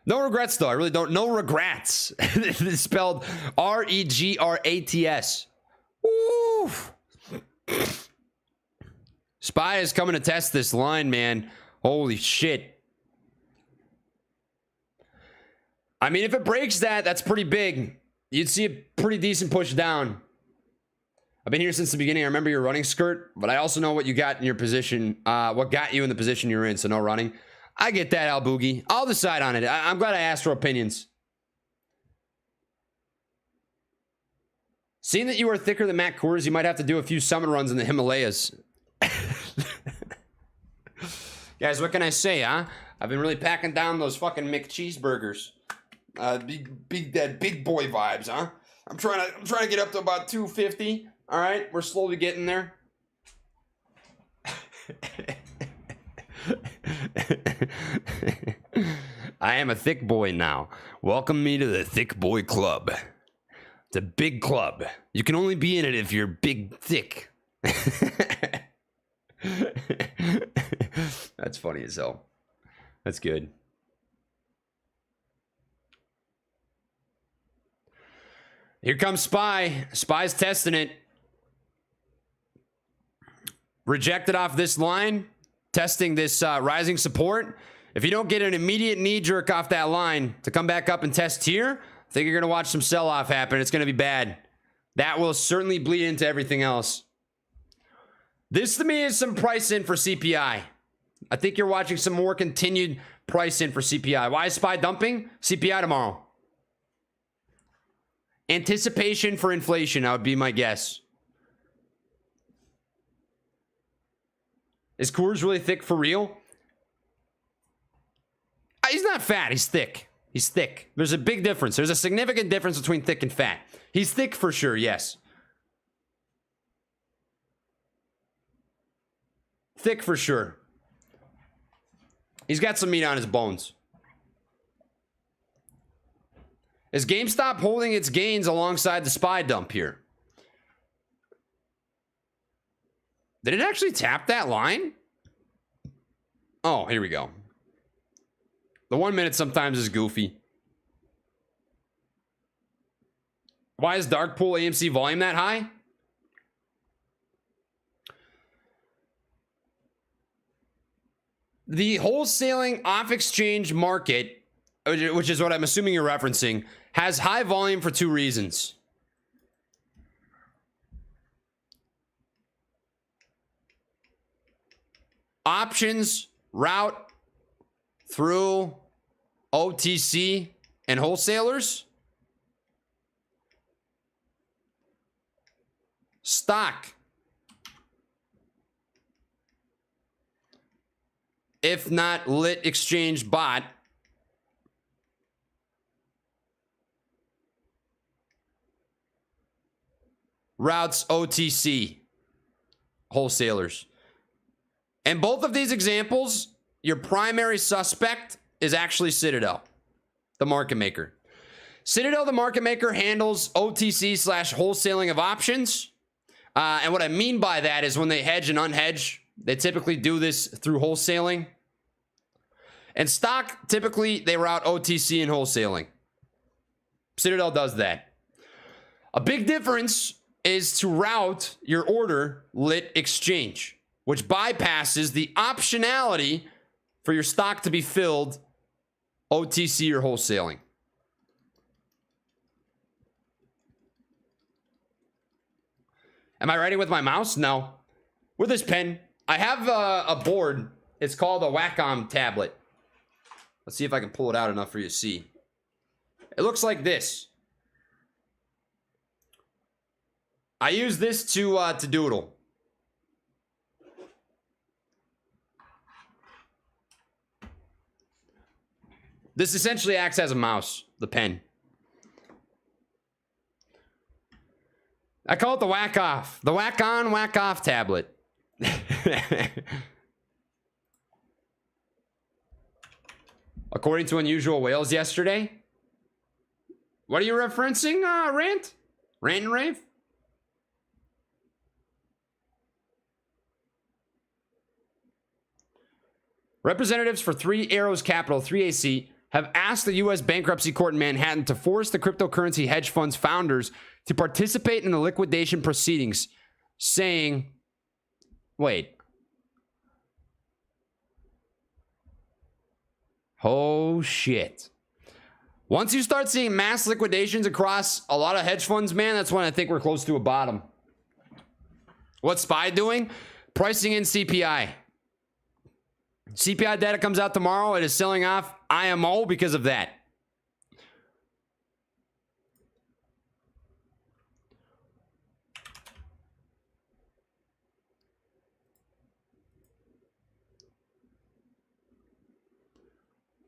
No regrets, though. I really don't. No regrets. It's spelled R-E-G-R-A-T-S. Woo! Spy is coming to test this line, man. Holy shit. I mean, if it breaks that, that's pretty big. You'd see a pretty decent push down. I've been here since the beginning. I remember your running skirt, but I also know what you got in your position, what got you in the position you're in, so no running. I get that, Al Boogie. I'll decide on it. I'm glad I asked for opinions. Seeing that you are thicker than Matt Coors, you might have to do a few summon runs in the Himalayas. Guys, what can I say, huh? I've been really packing down those fucking McCheeseburgers. Big boy vibes, huh? I'm trying to get up to about 250. All right, we're slowly getting there. I am a thick boy now. Welcome me to the thick boy club. It's a big club. You can only be in it if you're big thick. That's funny as hell. That's good. Here comes Spy. Spy's testing it. Rejected off this line. Testing this rising support. If you don't get an immediate knee jerk off that line to come back up and test here, I think you're going to watch some sell-off happen. It's going to be bad. That will certainly bleed into everything else. This, to me, is some price in for CPI. I think you're watching some more continued price in for CPI. Why is Spy dumping? CPI tomorrow. Anticipation for inflation, that would be my guess. Is Coors really thick for real? He's not fat. He's thick. He's thick. There's a big difference. There's a significant difference between thick and fat. He's thick for sure, yes. Thick for sure. He's got some meat on his bones. Is GameStop holding its gains alongside the Spy dump here? Did it actually tap that line? Oh, here we go. The 1 minute sometimes is goofy. Why is Dark Pool AMC volume that high? The wholesaling off-exchange market, which is what I'm assuming you're referencing, has high volume for two reasons. Options route through OTC and wholesalers. Stock, if not lit exchange bot, routes OTC wholesalers. And both of these examples, your primary suspect is actually Citadel, the market maker. Citadel, the market maker, handles OTC / wholesaling of options. And what I mean by that is when they hedge and unhedge, they typically do this through wholesaling. And stock, typically they route OTC and wholesaling. Citadel does that. A big difference is to route your order lit exchange, which bypasses the optionality for your stock to be filled OTC or wholesaling. Am I writing with my mouse? No. With this pen. I have a board. It's called a Wacom tablet. Let's see if I can pull it out enough for you to see. It looks like this. I use this to doodle. This essentially acts as a mouse, the pen. I call it the whack off. The whack on, whack off tablet. according to Unusual Whales yesterday. What are you referencing, Rant? Rant and Rave? Representatives for Three Arrows Capital, 3AC, have asked the U.S. Bankruptcy Court in Manhattan to force the cryptocurrency hedge fund's founders to participate in the liquidation proceedings, saying, wait. Oh, shit. Once you start seeing mass liquidations across a lot of hedge funds, man, that's when I think we're close to a bottom. What's SPY doing? Pricing in CPI. CPI data comes out tomorrow. It is selling off IMO because of that.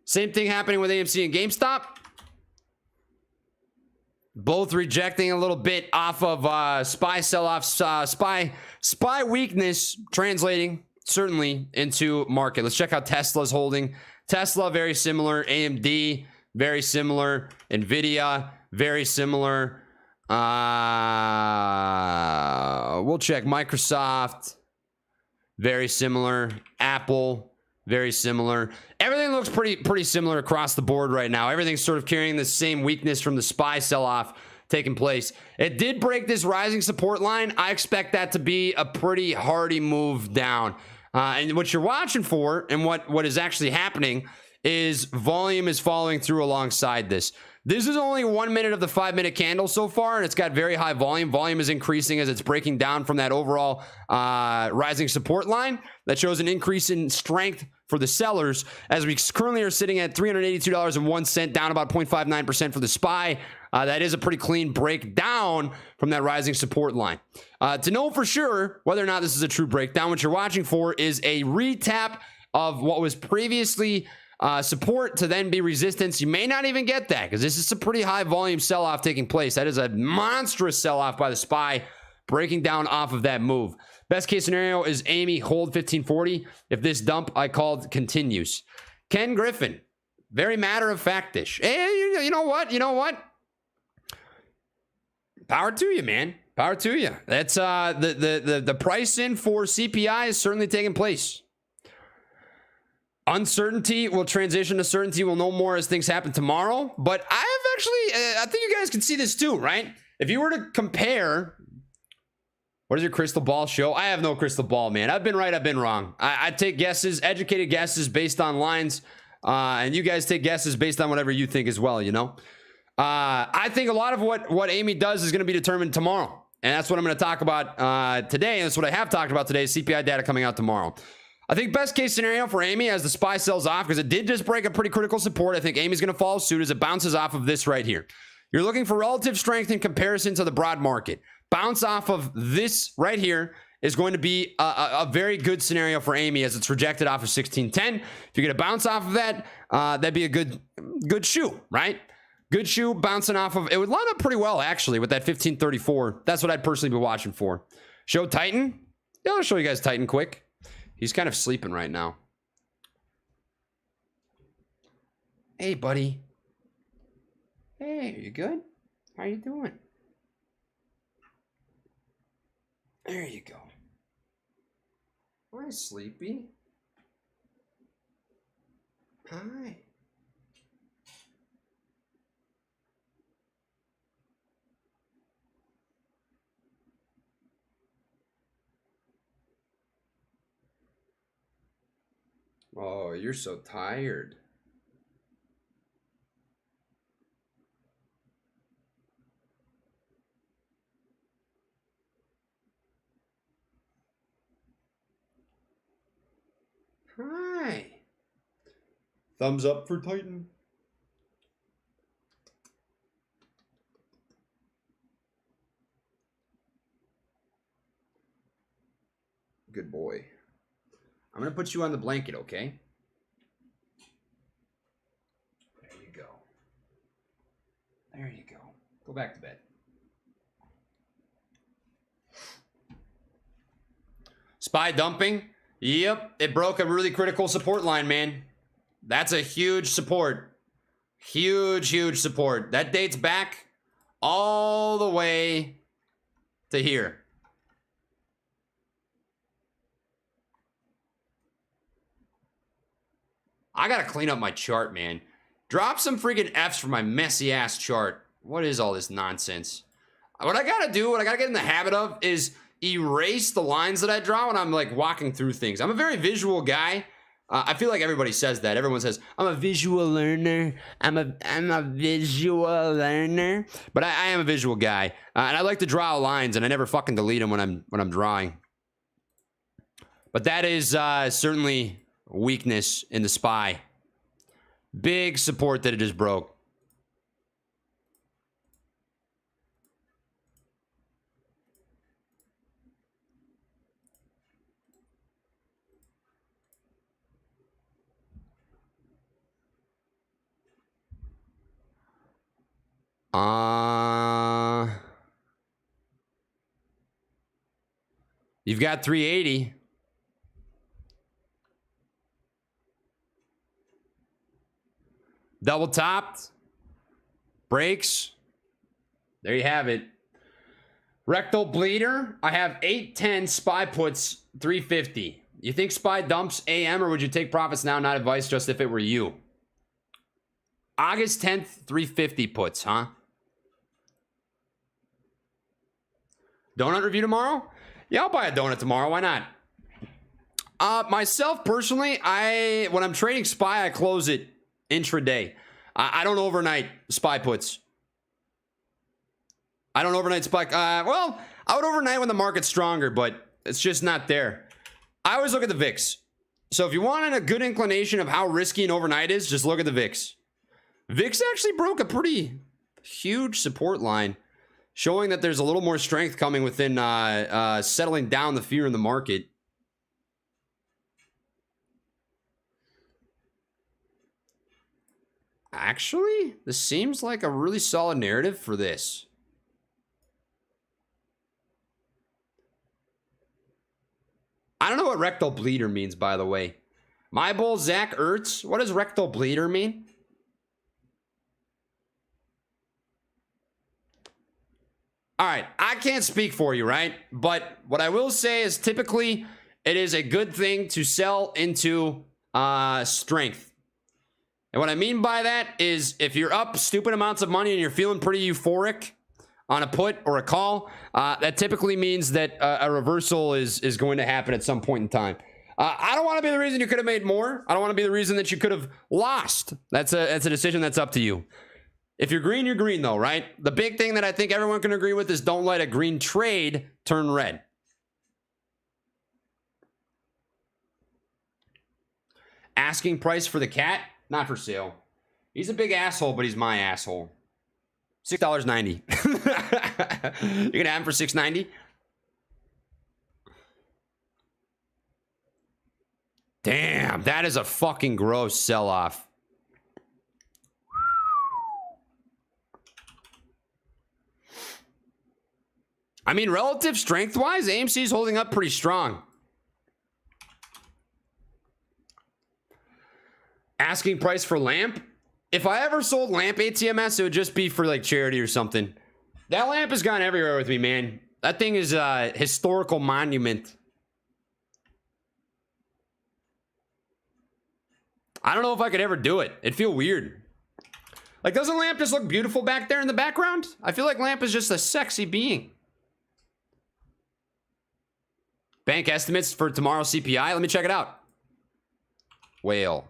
Same thing happening with AMC and GameStop. Both rejecting a little bit off of SPY sell-offs, SPY weakness translating certainly into market. Let's check how Tesla's holding. Tesla, very similar. AMD, very similar. Nvidia, very similar. We'll check Microsoft, very similar. Apple, very similar. Everything looks pretty similar across the board right now. Everything's sort of carrying the same weakness from the SPY sell-off taking place. It did break this rising support line. I expect that to be a pretty hardy move down. And what you're watching for and what is actually happening is volume is following through alongside this. This is only 1 minute of the 5-minute candle so far, and it's got very high volume. Volume is increasing as it's breaking down from that overall rising support line. That shows an increase in strength for the sellers, as we currently are sitting at $382.01, down about 0.59% for the SPY. That is a pretty clean breakdown from that rising support line. To know for sure whether or not this is a true breakdown, what you're watching for is a retap of what was previously support to then be resistance. You may not even get that because this is a pretty high volume sell-off taking place. That is a monstrous sell-off by the SPY, breaking down off of that move. Best case scenario is Amy hold 1540 if this dump I called continues. Ken Griffin, very matter-of-fact-ish. Hey, you know what? Power to you, man. Power to you. That's the price in for CPI is certainly taking place. Uncertainty will transition to certainty. We'll know more as things happen tomorrow. But I have actually, I think you guys can see this too, right? If you were to compare, what does your crystal ball show? I have no crystal ball, man. I've been right, I've been wrong. I take guesses, educated guesses based on lines, and you guys take guesses based on whatever you think as well, you know? I think a lot of what Amy does is going to be determined tomorrow. And that's what I'm going to talk about today. And that's what I have talked about today, is CPI data coming out tomorrow. I think best case scenario for Amy as the SPY sells off, because it did just break a pretty critical support. I think Amy's going to follow suit as it bounces off of this right here. You're looking for relative strength in comparison to the broad market. Bounce off of this right here is going to be a very good scenario for Amy as it's rejected off of 1610. If you get a bounce off of that, that'd be a good shoe, right? Good shoe bouncing off of, it would line up pretty well actually with that 1534. That's what I'd personally be watching for. Show Titan. Yeah, I'll show you guys Titan quick. He's kind of sleeping right now. Hey, buddy. Hey, are you good? How you doing? There you go. Hi, Sleepy. Hi. Oh, you're so tired. Hi. Thumbs up for Titan. Good boy. I'm going to put you on the blanket, okay? There you go. There you go. Go back to bed. SPY dumping. Yep, it broke a really critical support line, man. That's a huge support. Huge support. That dates back all the way to here. I gotta clean up my chart, man. Drop some freaking F's for my messy ass chart. What is all this nonsense? What I gotta do, what I gotta get in the habit of is erase the lines that I draw when I'm like walking through things. I'm a very visual guy. I feel like everybody says that. Everyone says, I'm a visual learner. I'm a visual learner. But I am a visual guy. And I like to draw lines, and I never fucking delete them when I'm drawing. But that is certainly weakness in the SPY. Big support that it just broke. You've got 380. Double topped. Breaks. There you have it. Rectal bleeder. I have 810 SPY puts 350. You think SPY dumps AM, or would you take profits now? Not advice, just if it were you. August 10th, 350 puts, huh? Donut review tomorrow? Yeah, I'll buy a donut tomorrow. Why not? Myself, personally, when I'm trading SPY, I close it intraday. I don't overnight SPY puts. I don't overnight SPY. Well, I would overnight when the market's stronger, but it's just not there. I always look at the VIX. So if you wanted a good inclination of how risky an overnight is, just look at the VIX. VIX actually broke a pretty huge support line, showing that there's a little more strength coming within settling down the fear in the market. Actually, this seems like a really solid narrative for this. I don't know what rectal bleeder means, by the way. My bull, Zach Ertz. What does rectal bleeder mean? All right, I can't speak for you, right? But what I will say is typically it is a good thing to sell into strength. And what I mean by that is if you're up stupid amounts of money and you're feeling pretty euphoric on a put or a call, that typically means that a reversal is going to happen at some point in time. I don't want to be the reason you could have made more. I don't want to be the reason that you could have lost. That's a decision that's up to you. If you're green, you're green though, right? The big thing that I think everyone can agree with is don't let a green trade turn red. Asking price for the cat, not for sale. He's a big asshole, but he's my asshole. $6.90. You're gonna have him for $6.90? Damn, that is a fucking gross sell-off. I mean, relative strength-wise, AMC is holding up pretty strong. Asking price for lamp. If I ever sold lamp ATMS, it would just be for like charity or something. That lamp has gone everywhere with me, man. That thing is a historical monument. I don't know if I could ever do it. It'd feel weird. Like, doesn't lamp just look beautiful back there in the background? I feel like lamp is just a sexy being. Bank estimates for tomorrow's CPI. Let me check it out. Whale.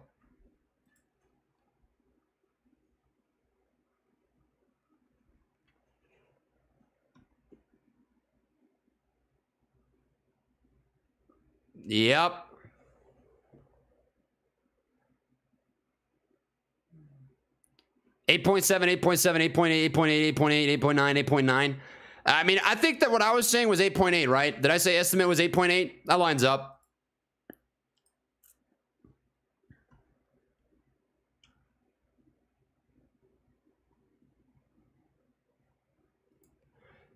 Yep. $8.7, $8.7, $8.8, $8.8, $8.8, $8.9, $8.9. I mean, I think that what I was saying was 8.8, right? Did I say estimate was 8.8? That lines up.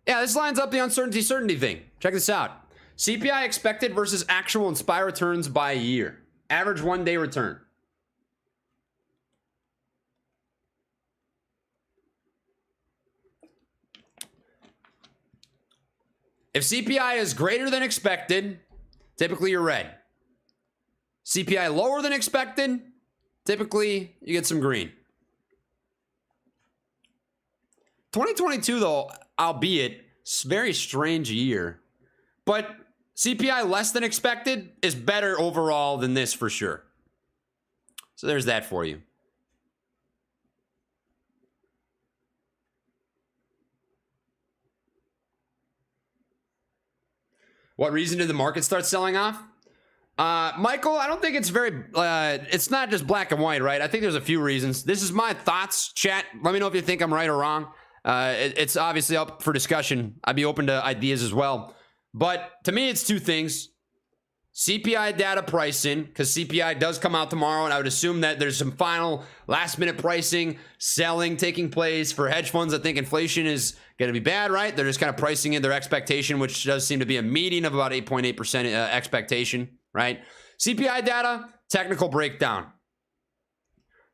Yeah, this lines up the uncertainty certainty thing. Check this out. CPI expected versus actual and SPY returns by year. Average 1 day return. If CPI is greater than expected, typically you're red. CPI lower than expected, typically you get some green. 2022, though, albeit very strange year, but CPI less than expected is better overall than this for sure. So there's that for you. What reason did the market start selling off? Michael, I don't think it's very, it's not just black and white, right? I think there's a few reasons. This is my thoughts, chat. Let me know if you think I'm right or wrong. It's obviously up for discussion. I'd be open to ideas as well. But to me, it's two things. CPI data pricing, because CPI does come out tomorrow, and I would assume that there's some final last-minute pricing, selling taking place for hedge funds. I think inflation is going to be bad, right? They're just kind of pricing in their expectation, which does seem to be a meeting of about 8.8% expectation, right? CPI data, technical breakdown.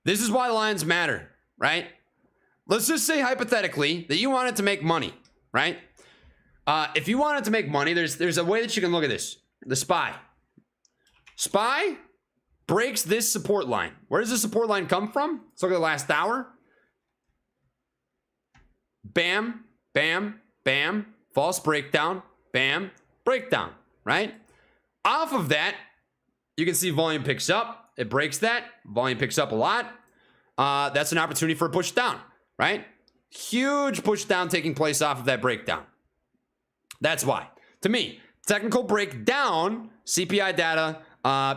This is why lines matter, right? Let's just say hypothetically that you wanted to make money, right? If you wanted to make money, there's a way that you can look at this. The SPY. SPY breaks this support line. Where does the support line come from? Let's look at the last hour. Bam, bam, bam. False breakdown. Bam, breakdown, right? Off of that, you can see volume picks up. It breaks that. Volume picks up a lot. That's an opportunity for a push down, right? Huge push down taking place off of that breakdown. That's why. To me, technical breakdown, CPI data,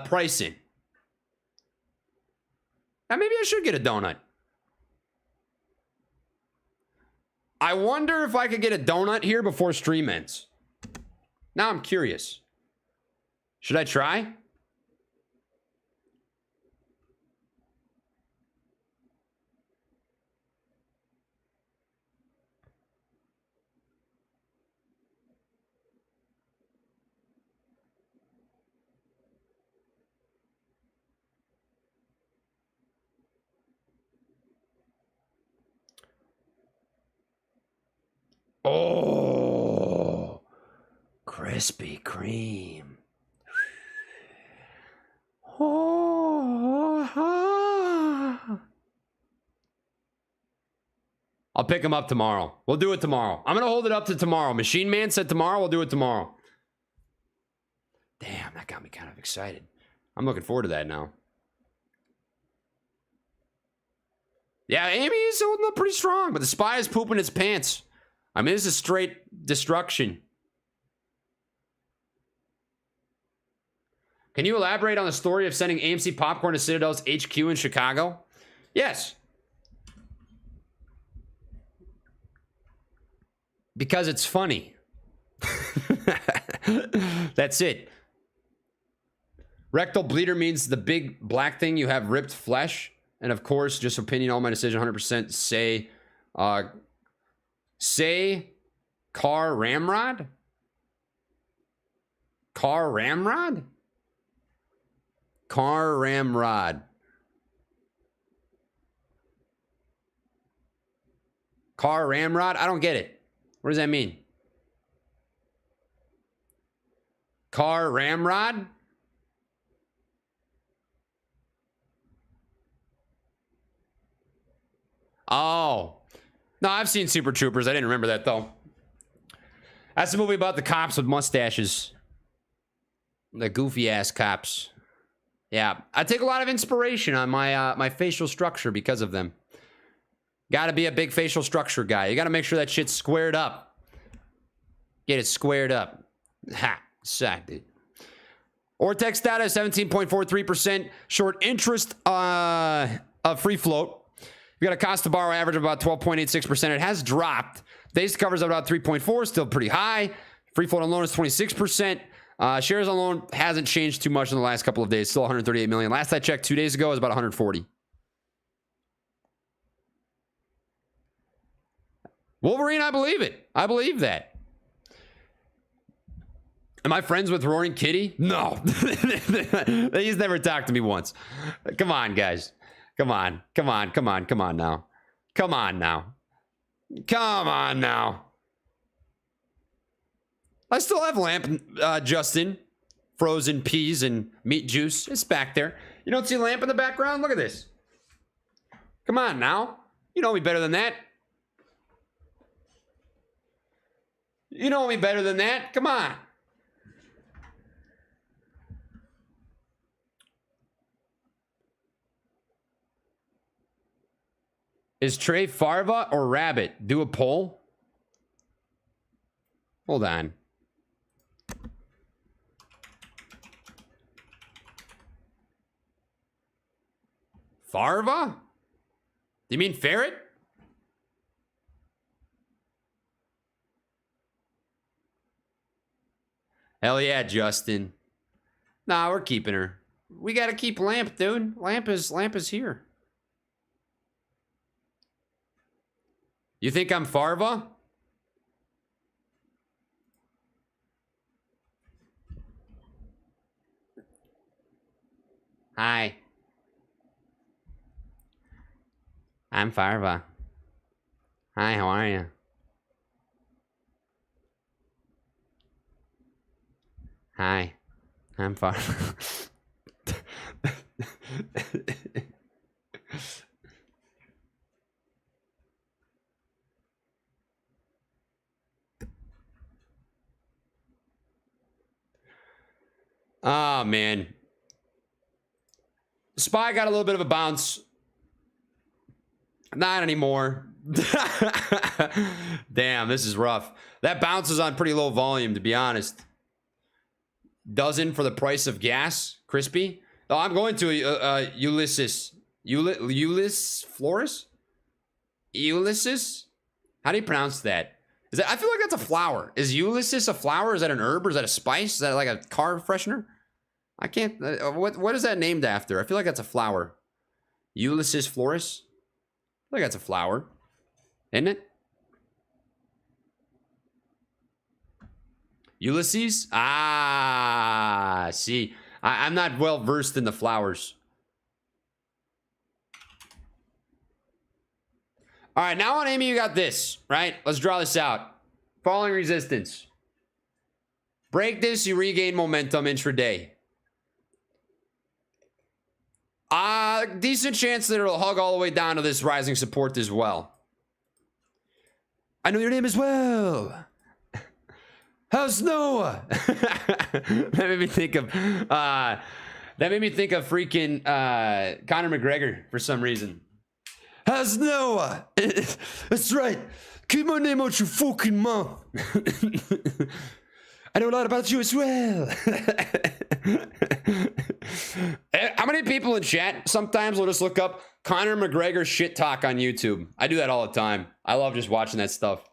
pricing. Now, maybe I should get a donut. I wonder if I could get a donut here before stream ends. Now I'm curious. Should I try? Oh, Krispy Kreme. Oh, I'll pick them up tomorrow. We'll do it tomorrow. I'm going to hold it up to tomorrow. Machine Man said tomorrow. We'll do it tomorrow. Damn, that got me kind of excited. I'm looking forward to that now. Yeah, Amy is holding up pretty strong, but the SPY is pooping its pants. I mean, this is straight destruction. Can you elaborate on the story of sending AMC popcorn to Citadel's HQ in Chicago? Yes. Because it's funny. That's it. Rectal bleeder means the big black thing you have ripped flesh. And of course, just opinion, all my decision, 100% say car ramrod? Car ramrod? Car ramrod. Car ramrod? I don't get it. What does that mean? Car ramrod? Oh. No, I've seen Super Troopers. I didn't remember that, though. That's a movie about the cops with mustaches. The goofy-ass cops. Yeah. I take a lot of inspiration on my my facial structure because of them. Gotta be a big facial structure guy. You gotta make sure that shit's squared up. Get it squared up. Ha. Sad, dude. Ortex data, 17.43%. Short interest of free float. We got a cost to borrow average of about 12.86%. It has dropped. Days to covers about 3.4, still pretty high. Free float on loan is 26%. Shares on loan hasn't changed too much in the last couple of days. Still 138 million. Last I checked 2 days ago, it was about 140. Wolverine, I believe it. I believe that. Am I friends with Roaring Kitty? No. He's never talked to me once. Come on, guys. Come on now. Come on now. I still have lamp, Justin. Frozen peas and meat juice. It's back there. You don't see lamp in the background? Look at this. Come on now. You know me better than that. You know me better than that. Come on. Is Trey Farva or Rabbit? Do a poll. Hold on. Farva? Do you mean ferret? Hell yeah, Justin. Nah, we're keeping her. We gotta keep Lamp, dude. Lamp is here. You think I'm Farva? Hi. I'm Farva. Hi, how are you? Hi. I'm Farva. Oh, man. Spy got a little bit of a bounce. Not anymore. Damn, this is rough. That bounce is on pretty low volume, to be honest. Dozen for the price of gas. Crispy. Oh, I'm going to Ulysses. Ulysses Flores? Ulysses? How do you pronounce that? Is that? I feel like that's a flower. Is Ulysses a flower? Is that an herb or is that a spice? Is that like a car freshener? I can't. What is that named after? I feel like that's a flower. Ulysses Flores? I feel like that's a flower. Isn't it? Ulysses? Ah, see. I'm not well versed in the flowers. All right, now on Amy, you got this, right? Let's draw this out. Falling resistance. Break this, you regain momentum intraday. Decent chance that it'll hug all the way down to this rising support as well. I know your name as well. How's Noah? That made me think of freaking Conor McGregor for some reason. How's Noah? That's right. Keep my name out your fucking mouth. I know a lot about you as well. How many people in chat sometimes will just look up Conor McGregor shit talk on YouTube? I do that all the time. I love just watching that stuff.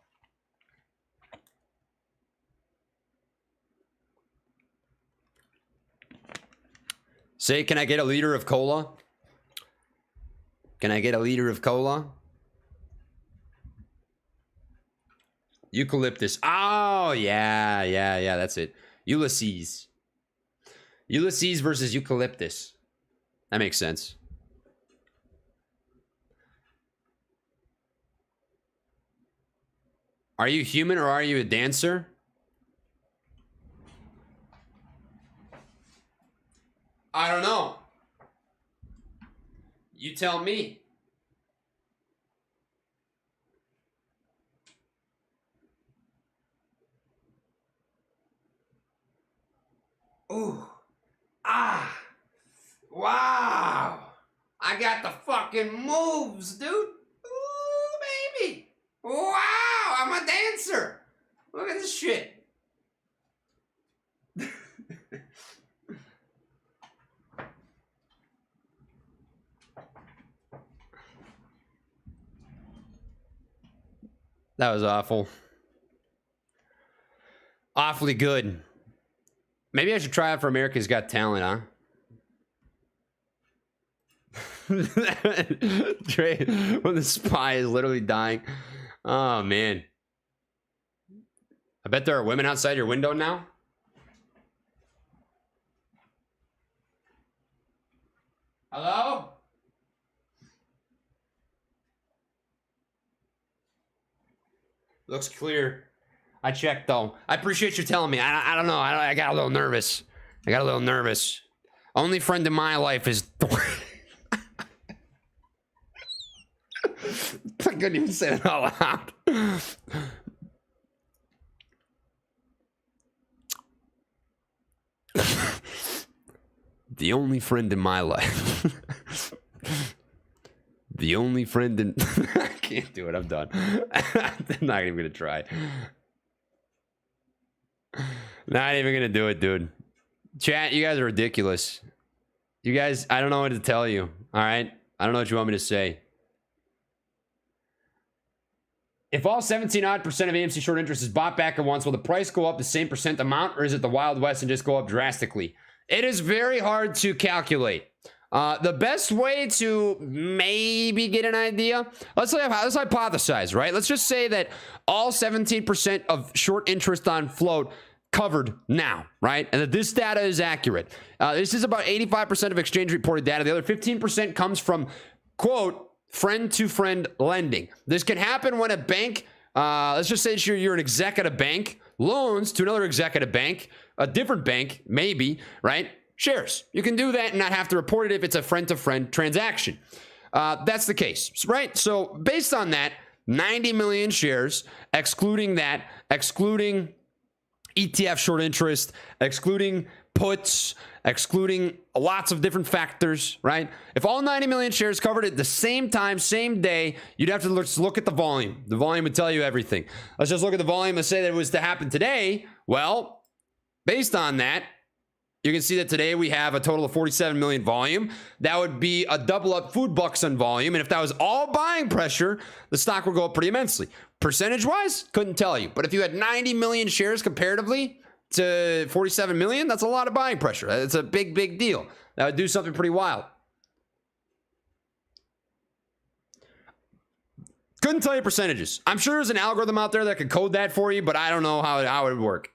Say, can I get a liter of cola? Can I get a liter of cola? Eucalyptus. Oh, yeah, that's it. Ulysses. Ulysses versus eucalyptus. That makes sense. Are you human or are you a dancer? I don't know. You tell me. Ooh. Ah. Wow. I got the fucking moves, dude. Ooh, baby. Wow. I'm a dancer. Look at this shit. That was awful. Awfully good. Maybe I should try out for America's Got Talent, huh? Trey, when the spy is literally dying. Oh, man. I bet there are women outside your window now. Hello? Looks clear. I checked though. I appreciate you telling me. I don't know. I got a little nervous. Only friend in my life is I couldn't even say it out loud. The only friend in my life. The only friend in... I can't do it. I'm done. I'm not even going to try. Not even going to do it, dude. Chat, you guys are ridiculous. You guys, I don't know what to tell you. All right? I don't know what you want me to say. If all 17% of AMC short interest is bought back at once, will the price go up the same percent amount, or is it the Wild West and just go up drastically? It is very hard to calculate. The best way to maybe get an idea, let's hypothesize, right? Let's just say that all 17% of short interest on float covered now, right? And that this data is accurate. This is about 85% of exchange reported data. The other 15% comes from, quote, friend-to-friend lending. This can happen when a bank, let's just say you're an exec at a bank, loans to another exec at a bank, a different bank, maybe, right? Shares. You can do that and not have to report it if it's a friend-to-friend transaction. That's the case, right? So based on that, 90 million shares, excluding that, excluding ETF short interest, excluding puts, excluding lots of different factors, right? If all 90 million shares covered at the same time, same day, you'd have to look at the volume. The volume would tell you everything. Let's just look at the volume and say that it was to happen today. Well, based on that, you can see that today we have a total of 47 million volume. That would be a double up food bucks on volume. And if that was all buying pressure, the stock would go up pretty immensely. Percentage wise, couldn't tell you. But if you had 90 million shares comparatively to 47 million, that's a lot of buying pressure. It's a big, big deal. That would do something pretty wild. Couldn't tell you percentages. I'm sure there's an algorithm out there that could code that for you, but I don't know how it would work.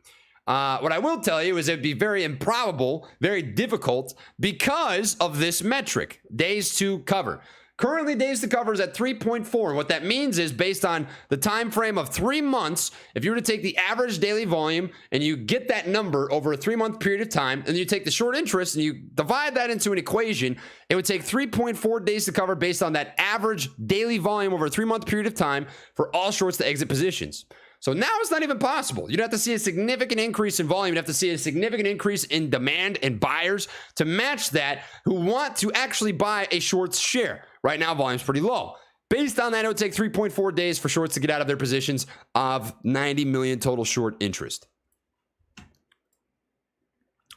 What I will tell you is it'd be very improbable, very difficult because of this metric, days to cover. Currently, days to cover is at 3.4. And what that means is based on the time frame of 3 months, if you were to take the average daily volume and you get that number over a 3-month period of time, and you take the short interest and you divide that into an equation, it would take 3.4 days to cover based on that average daily volume over a 3-month period of time for all shorts to exit positions. So now it's not even possible. You'd have to see a significant increase in volume. You'd have to see a significant increase in demand and buyers to match that who want to actually buy a shorts share. Right now, volume's pretty low. Based on that, it would take 3.4 days for shorts to get out of their positions of 90 million total short interest.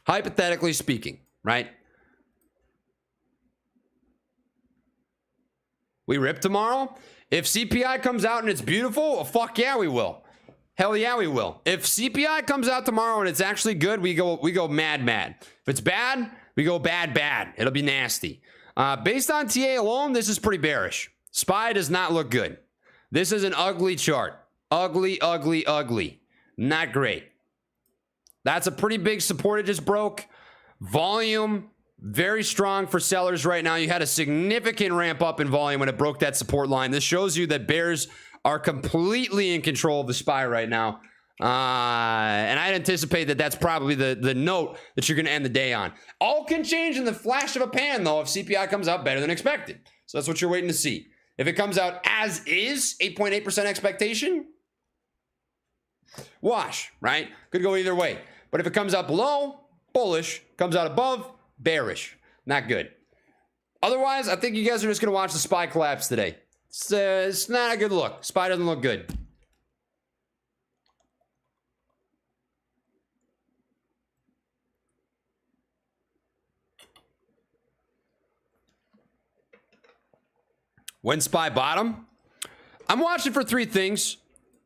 Hypothetically speaking, right? We rip tomorrow. If CPI comes out and it's beautiful, well, fuck yeah, we will. Hell yeah, we will. If CPI comes out tomorrow and it's actually good, we go mad. If it's bad, we go bad. It'll be nasty. Based on TA alone, this is pretty bearish. SPY does not look good. This is an ugly chart. Ugly. Not great. That's a pretty big support it just broke. Volume, very strong for sellers right now. You had a significant ramp up in volume when it broke that support line. This shows you that bears are completely in control of the SPY right now. And I'd anticipate that that's probably the note that you're going to end the day on. All can change in the flash of a pan, though, if CPI comes out better than expected. So that's what you're waiting to see. If it comes out as is, 8.8% expectation, wash, right? Could go either way. But if it comes out below, bullish. Comes out above, bearish. Not good. Otherwise, I think you guys are just going to watch the SPY collapse today. It's not a good look. SPY doesn't look good. When SPY bottom, I'm watching for 3 things.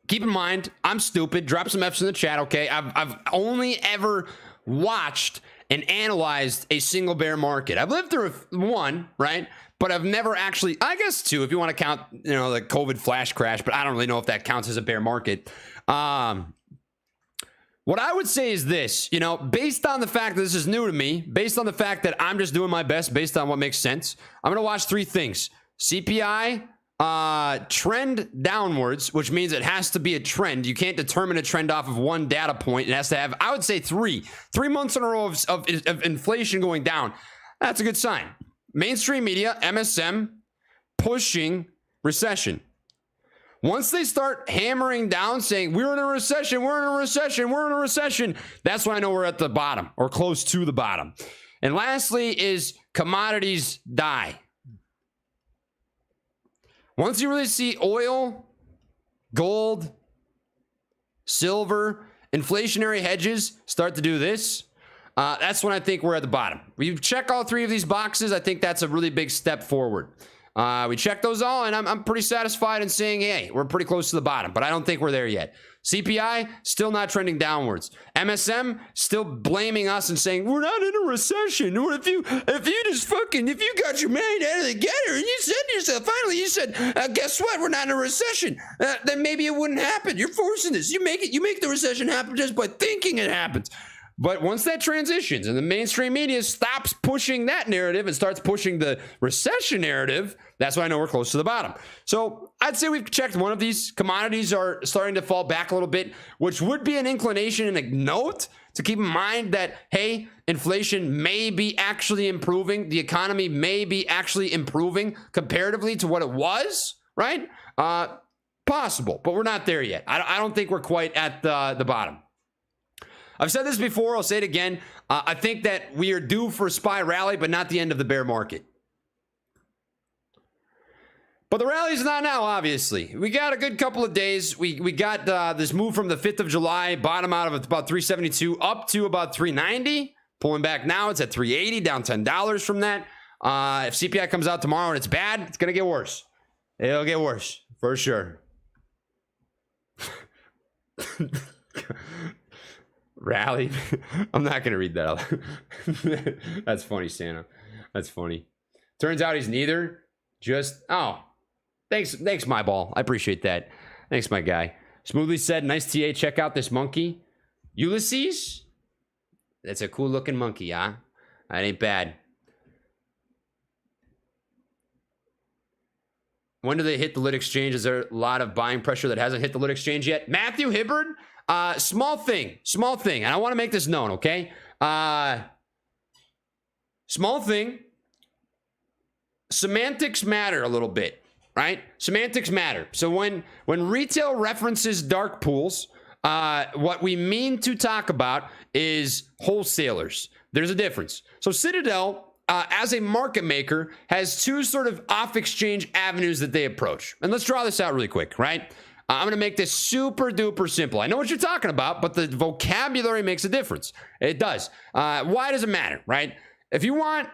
Keep in mind, I'm stupid. Drop some F's in the chat, okay? I've only ever watched and analyzed a single bear market. I've lived through one, right? But I've never actually, I guess 2, if you want to count, the COVID flash crash, but I don't really know if that counts as a bear market. What I would say is this, based on the fact that this is new to me, based on the fact that I'm just doing my best, based on what makes sense, I'm going to watch 3 things. CPI, trend downwards, which means it has to be a trend. You can't determine a trend off of one data point. It has to have, I would say, three months in a row of inflation going down. That's a good sign. Mainstream media, MSM, pushing recession. Once they start hammering down saying we're in a recession, we're in a recession, we're in a recession, that's when I know we're at the bottom or close to the bottom. And lastly is commodities die. Once you really see oil, gold, silver, inflationary hedges start to do this, that's when I think we're at the bottom. We check all three of these boxes. I think that's a really big step forward. We check those all, and I'm pretty satisfied in saying, hey, we're pretty close to the bottom, but I don't think we're there yet. CPI, still not trending downwards. MSM, still blaming us and saying, we're not in a recession. Or if you got your mind out of the gutter and you said to yourself, finally, you said, guess what? We're not in a recession. Then maybe it wouldn't happen. You're forcing this. You make the recession happen just by thinking it happens. But once that transitions and the mainstream media stops pushing that narrative and starts pushing the recession narrative, that's when I know we're close to the bottom. So I'd say we've checked one of these. Commodities are starting to fall back a little bit, which would be an inclination and a note to keep in mind that, hey, inflation may be actually improving. The economy may be actually improving comparatively to what it was, right? Possible, but we're not there yet. I don't think we're quite at the bottom. I've said this before. I'll say it again. I think that we are due for a SPY rally, but not the end of the bear market. But the rally's not now, obviously. We got a good couple of days. We got this move from the 5th of July, bottom out of about 372 up to about 390. Pulling back now, it's at 380, down $10 from that. If CPI comes out tomorrow and it's bad, it's going to get worse. It'll get worse, for sure. Rally. I'm not going to read that out. That's funny, Santa. That's funny. Turns out he's neither. Just, oh, thanks, my ball. I appreciate that. Thanks, my guy. Smoothly said, nice TA. Check out this monkey. Ulysses? That's a cool looking monkey, huh? That ain't bad. When do they hit the lit exchange? Is there a lot of buying pressure that hasn't hit the lit exchange yet? Matthew Hibbard? Small thing, and I want to make this known, okay? Small thing. Semantics matter a little bit, right? Semantics matter. So when retail references dark pools, what we mean to talk about is wholesalers. There's a difference. So Citadel, as a market maker, has two sort of off-exchange avenues that they approach. And let's draw this out really quick, right? I'm going to make this super duper simple. I know what you're talking about, but the vocabulary makes a difference. It does. Why does it matter, right? If you want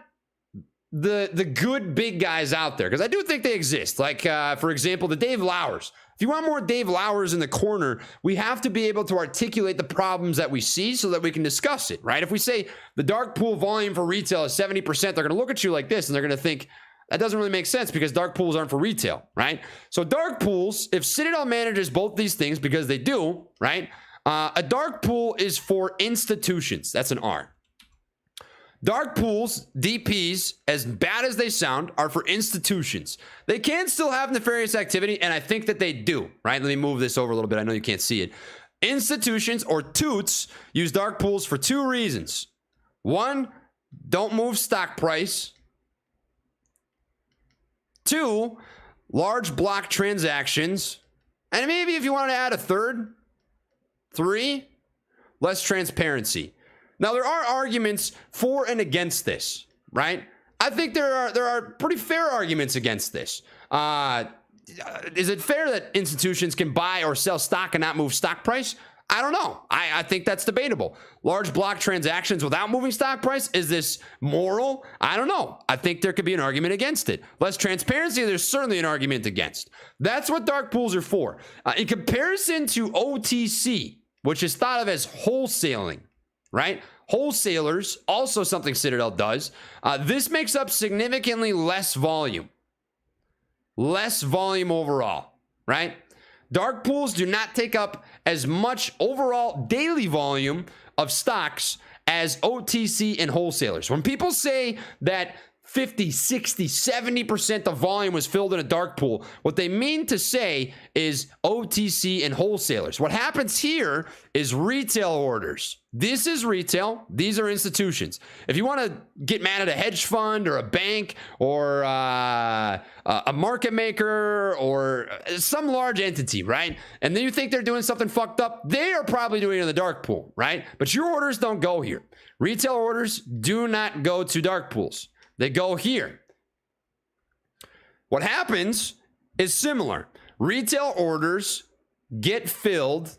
the good big guys out there, because I do think they exist, like, for example, the Dave Lowers. If you want more Dave Lowers in the corner, we have to be able to articulate the problems that we see so that we can discuss it, right? If we say the dark pool volume for retail is 70%, they're going to look at you like this, and they're going to think, that doesn't really make sense because dark pools aren't for retail, right? So dark pools, if Citadel manages both these things, because they do, right? A dark pool is for institutions. That's an R. Dark pools, DPs, as bad as they sound, are for institutions. They can still have nefarious activity, and I think that they do, right? Let me move this over a little bit. I know you can't see it. Institutions, or toots, use dark pools for two reasons. One, don't move stock price. Two, large block transactions. And maybe if you want to add a third, three, less transparency. Now, there are arguments for and against this, right? I think there are pretty fair arguments against this. Is it fair that institutions can buy or sell stock and not move stock price? I don't know. I think that's debatable. Large block transactions without moving stock price, is this moral? I don't know. I think there could be an argument against it. Less transparency, there's certainly an argument against. That's what dark pools are for. In comparison to OTC, which is thought of as wholesaling, right? Wholesalers, also something Citadel does. This makes up significantly less volume. Less volume overall, right? Dark pools do not take up as much overall daily volume of stocks as OTC and wholesalers. When people say that 50, 60, 70% of volume was filled in a dark pool. What they mean to say is OTC and wholesalers. What happens here is retail orders. This is retail. These are institutions. If you want to get mad at a hedge fund or a bank or a market maker or some large entity, right? And then you think they're doing something fucked up, they are probably doing it in the dark pool, right? But your orders don't go here. Retail orders do not go to dark pools. They go here. What happens is similar. Retail orders get filled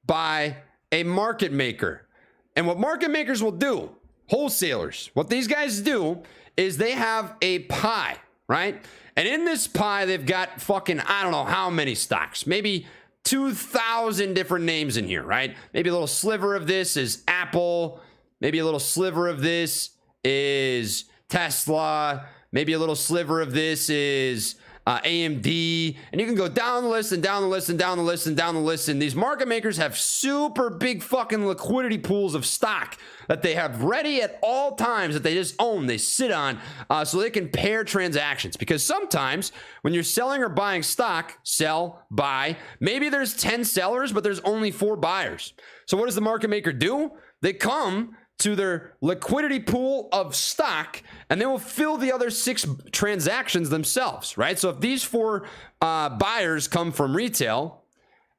by a market maker. And what market makers will do, wholesalers, what these guys do is they have a pie, right? And in this pie, they've got fucking, I don't know how many stocks, maybe 2,000 different names in here, right? Maybe a little sliver of this is Apple. Maybe a little sliver of this is Tesla. Maybe a little sliver of this is AMD. And you can go down the list and down the list and down the list and down the list. And these market makers have super big fucking liquidity pools of stock that they have ready at all times that they just own, they sit on, so they can pair transactions. Because sometimes when you're selling or buying stock, sell, buy, maybe there's 10 sellers, but there's only 4 buyers. So what does the market maker do? They come to their liquidity pool of stock and they will fill the other 6 transactions themselves, right? So if these 4 buyers come from retail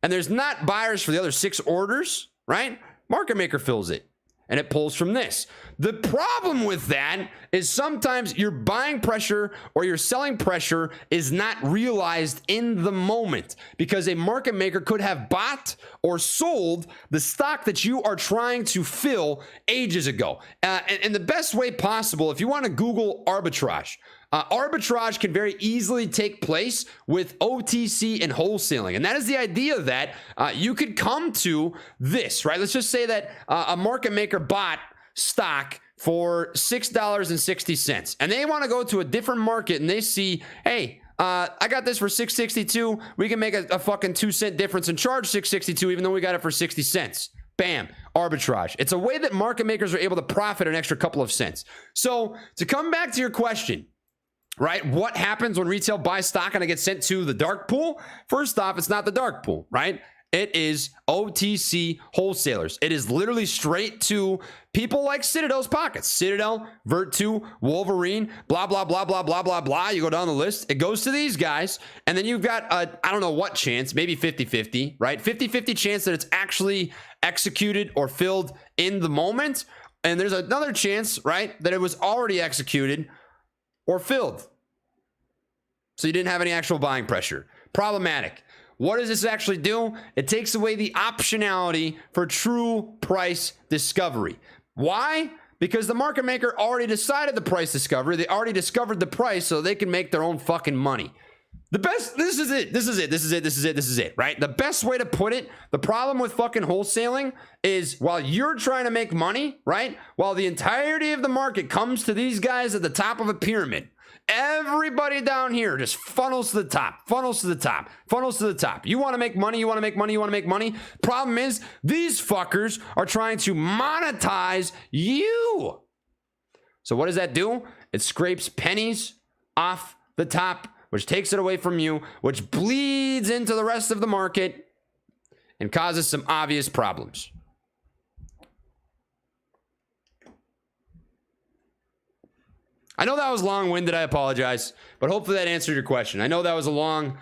and there's not buyers for the other 6 orders, right? Market maker fills it and it pulls from this. The problem with that is sometimes your buying pressure or your selling pressure is not realized in the moment because a market maker could have bought or sold the stock that you are trying to fill ages ago. And the best way possible, if you want to Google arbitrage, arbitrage can very easily take place with OTC and wholesaling. And that is the idea that you could come to this, right? Let's just say that a market maker bought stock for $6.60 and they want to go to a different market and they see, hey, I got this for $6.62. We can make a fucking 2-cent difference and charge $6.62 even though we got it for 60 cents. Bam, arbitrage. It's a way that market makers are able to profit an extra couple of cents. So to come back to your question, right? What happens when retail buys stock and it gets sent to the dark pool? First off, it's not the dark pool, right? It is OTC wholesalers. It is literally straight to people like Citadel's pockets. Citadel, Virtu, Wolverine, blah, blah, blah, blah, blah, blah, blah. You go down the list. It goes to these guys. And then you've got a, I don't know what chance, maybe 50-50, right? 50-50 chance that it's actually executed or filled in the moment. And there's another chance, right, that it was already executed or filled. So you didn't have any actual buying pressure. Problematic. What does this actually do? It takes away the optionality for true price discovery. Why? Because the market maker already decided the price discovery. They already discovered the price so they can make their own fucking money. This is it, right? The best way to put it, the problem with fucking wholesaling is while you're trying to make money, right? While the entirety of the market comes to these guys at the top of a pyramid, everybody down here just funnels to the top, funnels to the top, funnels to the top. You want to make money, you want to make money, you want to make money. Problem is, these fuckers are trying to monetize you. So what does that do? It scrapes pennies off the top, which takes it away from you, which bleeds into the rest of the market and causes some obvious problems. I know that was long-winded, I apologize, but hopefully that answered your question. I know that was a long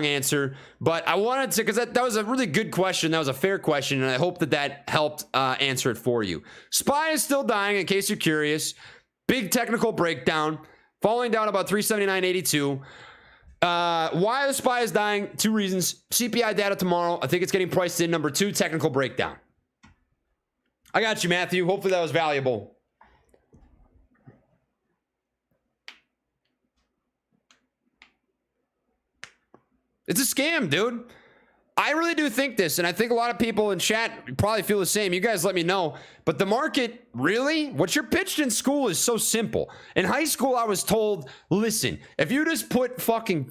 answer, but I wanted to, because that was a really good question. That was a fair question, and I hope that helped answer it for you. SPY is still dying, in case you're curious. Big technical breakdown, falling down about 379.82. Why the SPY is dying? 2 reasons. CPI data tomorrow. I think it's getting priced in. Number 2, technical breakdown. I got you, Matthew. Hopefully that was valuable. It's a scam, dude. I really do think this, and I think a lot of people in chat probably feel the same. You guys let me know. But the market, really? What you're pitched in school is so simple. In high school, I was told, listen, if you just put fucking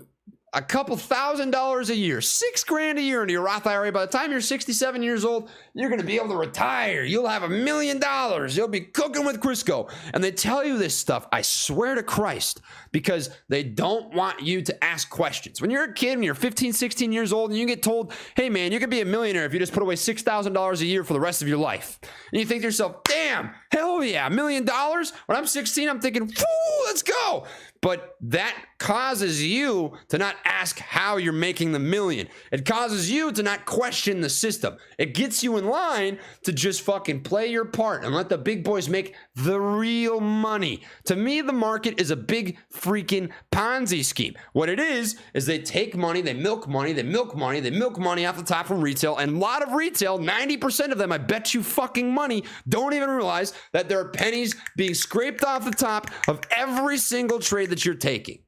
a couple $1,000s a year, $6,000 a year into your Roth IRA. By the time you're 67 years old, you're going to be able to retire. You'll have $1 million. You'll be cooking with Crisco. And they tell you this stuff, I swear to Christ, because they don't want you to ask questions. When you're a kid, when you're 15, 16 years old, and you get told, hey man, you could be a millionaire if you just put away $6,000 a year for the rest of your life. And you think to yourself, damn, hell yeah, $1 million? When I'm 16, I'm thinking, whoo, let's go. But that causes you to not ask how you're making the million. It causes you to not question the system. It gets you in line to just fucking play your part and let the big boys make the real money. To me, the market is a big freaking Ponzi scheme. What it is they take money, they milk money, they milk money, they milk money off the top from retail. And a lot of retail, 90% of them, I bet you fucking money, don't even realize that there are pennies being scraped off the top of every single trade that you're taking.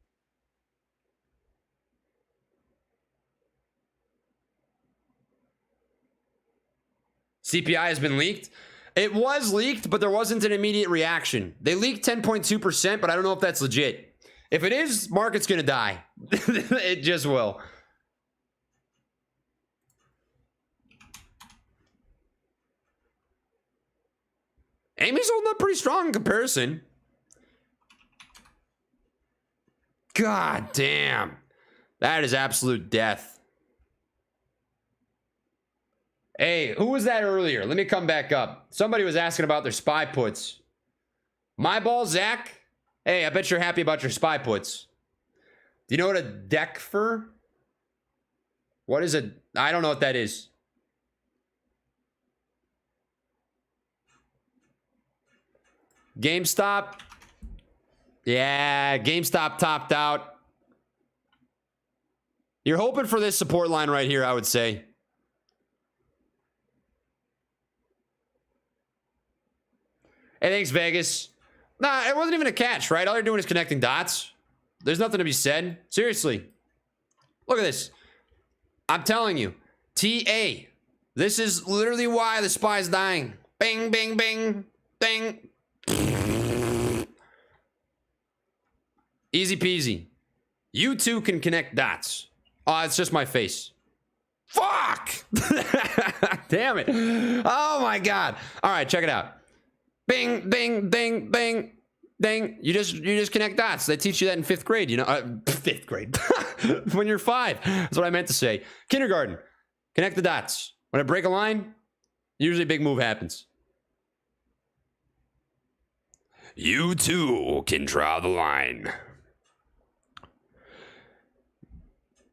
CPI has been leaked. It was leaked, but there wasn't an immediate reaction. They leaked 10.2%, but I don't know if that's legit. If it is, market's gonna die. It just will. Amy's holding up pretty strong in comparison. God damn. That is absolute death. Hey, who was that earlier? Let me come back up. Somebody was asking about their SPY puts. My ball, Zach? Hey, I bet you're happy about your SPY puts. Do you know what a DECFR? What is it? I don't know what that is. GameStop? Yeah, GameStop topped out. You're hoping for this support line right here, I would say. Hey, thanks, Vegas. Nah, it wasn't even a catch, right? All you're doing is connecting dots. There's nothing to be said. Seriously. Look at this. I'm telling you. TA. This is literally why the SPY's dying. Bing, bing, bing, bing. Easy peasy. You too can connect dots. Oh, it's just my face. Fuck! Damn it. Oh my God. All right, check it out. Bing, bing, bing, bing, ding. You just connect dots. They teach you that in 5th grade, you know. 5th grade. When you're 5. That's what I meant to say. Kindergarten. Connect the dots. When I break a line, usually a big move happens. You too can draw the line.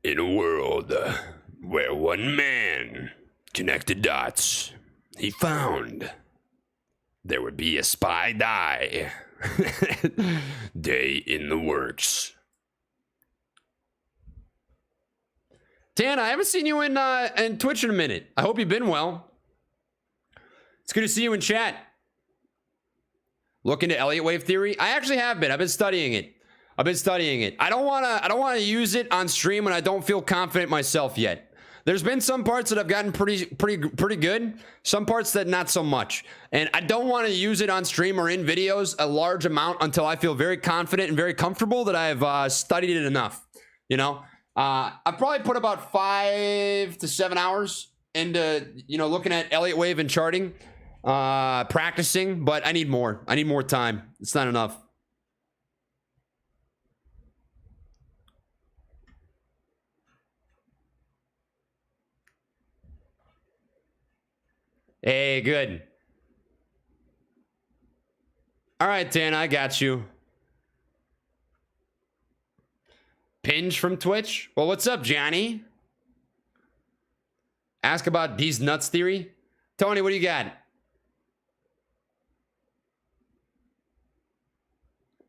In a world where one man connected dots, he found there would be a SPY die. Day in the works. Tan, I haven't seen you in Twitch in a minute. I hope you've been well. It's good to see you in chat. Look into Elliott wave theory. I actually have been. I've been studying it. I don't want to use it on stream when I don't feel confident myself yet. There's been some parts that I've gotten pretty good, some parts that not so much. And I don't want to use it on stream or in videos a large amount until I feel very confident and very comfortable that I've studied it enough. You know, I've probably put about 5 to 7 hours into, you know, looking at Elliott wave and charting, practicing, but I need more. I need more time. It's not enough. Hey, good. All right, Dan, I got you. Pinge from Twitch? Well, what's up, Johnny? Ask about these nuts theory. Tony, what do you got?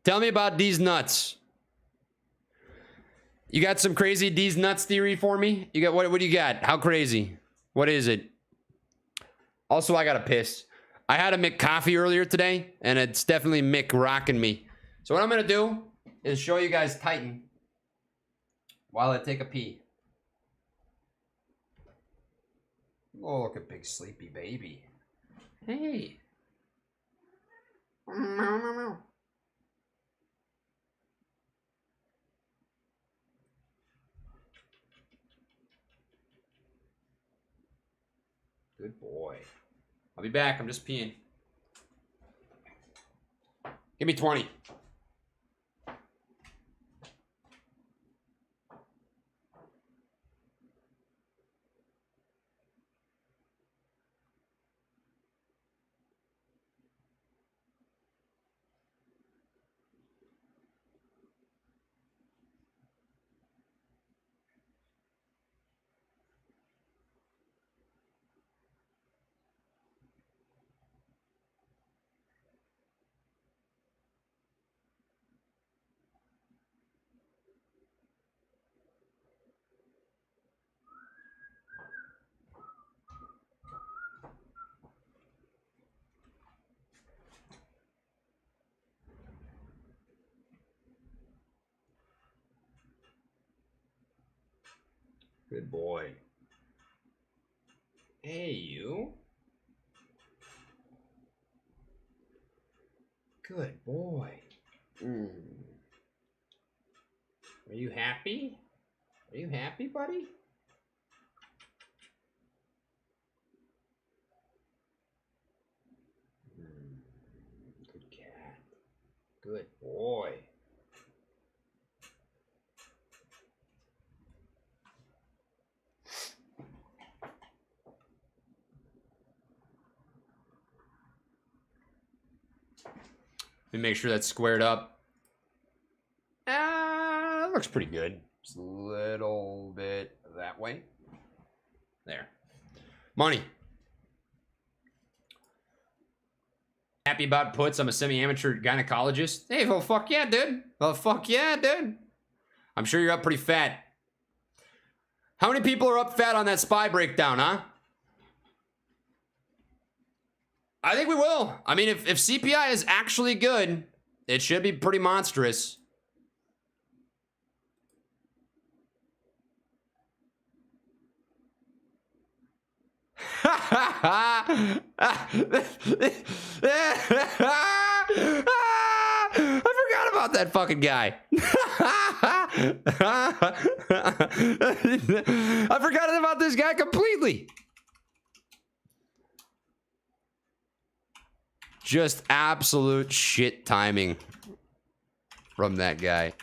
Tell me about these nuts. You got some crazy these nuts theory for me? You got what do you got? How crazy? What is it? Also, I got to piss. I had a McCoffee earlier today, and it's definitely Mick rocking me. So what I'm going to do is show you guys Titan while I take a pee. Oh, look at big sleepy baby. Hey. Good boy. I'll be back. I'm just peeing. Give me 20. Good boy. Hey, you. Good boy. Are you happy? Are you happy, buddy? Good cat. Good boy. Let me make sure that's squared up. That looks pretty good. Just a little bit that way. There. Money. Happy about puts. I'm a semi-amateur gynecologist. Hey, well, fuck yeah, dude. Well, fuck yeah, dude. I'm sure you're up pretty fat. How many people are up fat on that spy breakdown, huh? I think we will. I mean, if CPI is actually good, it should be pretty monstrous. I forgot about that fucking guy. I forgot about this guy completely. Just absolute shit timing from that guy.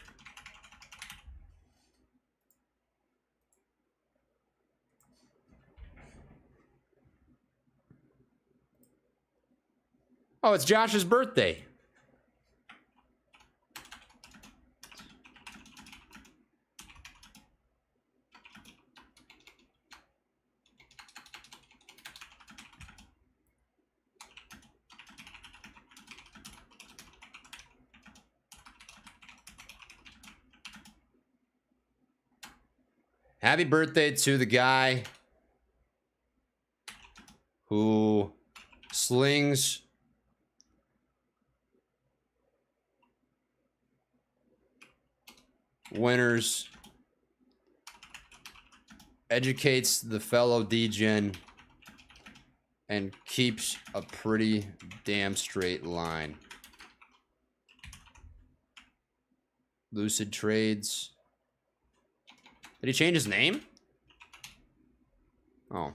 Oh, it's Josh's birthday. Happy birthday to the guy who slings winners, educates the fellow degen, and keeps a pretty damn straight line. Lucid Trades. Did he change his name? Oh.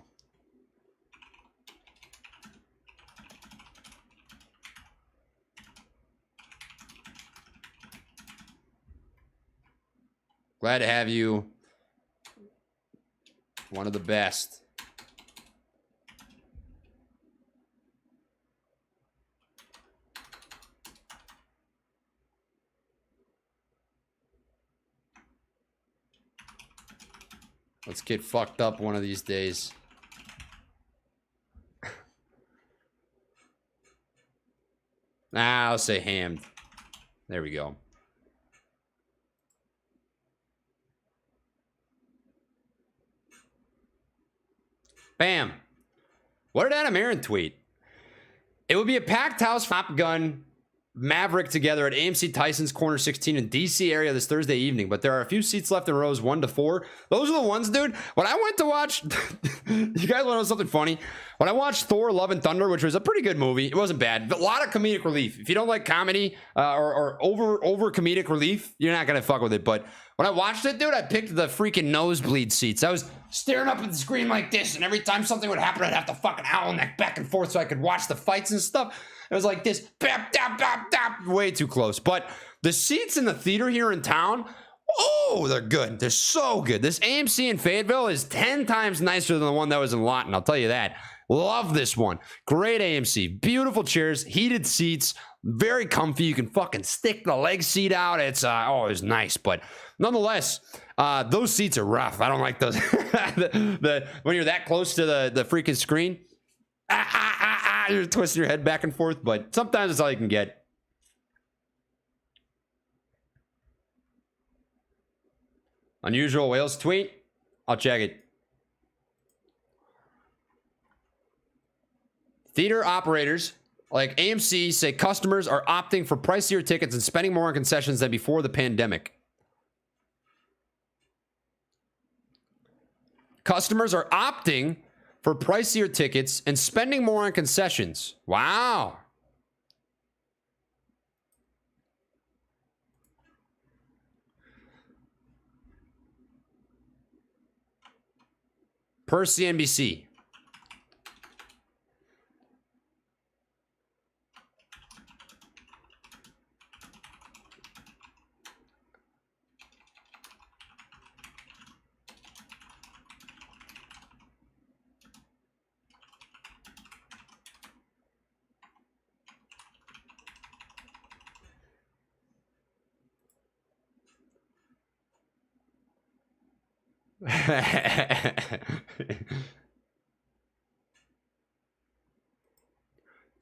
Glad to have you. One of the best. Let's get fucked up one of these days. I'll say hammed. There we go. Bam. What did Adam Aaron tweet? It would be a packed house, Top Gun, Maverick together at AMC Tyson's Corner 16 in DC area this Thursday evening, but there are a few seats left in rows 1 to 4. Those are the ones, dude. When I went to watch, you guys want to know something funny? When I watched Thor: Love and Thunder, which was a pretty good movie, it wasn't bad, but a lot of comedic relief. If you don't like comedy or over comedic relief, you're not gonna fuck with it. But when I watched it, dude, I picked the freaking nosebleed seats. I was staring up at the screen like this, and every time something would happen, I'd have to fucking owl neck back and forth so I could watch the fights and stuff. It was like this, bap, dap, dap, dap, way too close. But the seats in the theater here in town, oh, they're good. They're so good. This AMC in Fayetteville is 10 times nicer than the one that was in Lawton. I'll tell you that. Love this one. Great AMC. Beautiful chairs, heated seats, very comfy. You can fucking stick the leg seat out. It's it's nice. But nonetheless, those seats are rough. I don't like those. When you're that close to the freaking screen. You're twisting your head back and forth, but sometimes it's all you can get. Unusual Wales tweet. I'll check it. Theater operators like AMC say customers are opting for pricier tickets and spending more on concessions than before the pandemic. Customers are opting for pricier tickets and spending more on concessions. Wow. Per CNBC.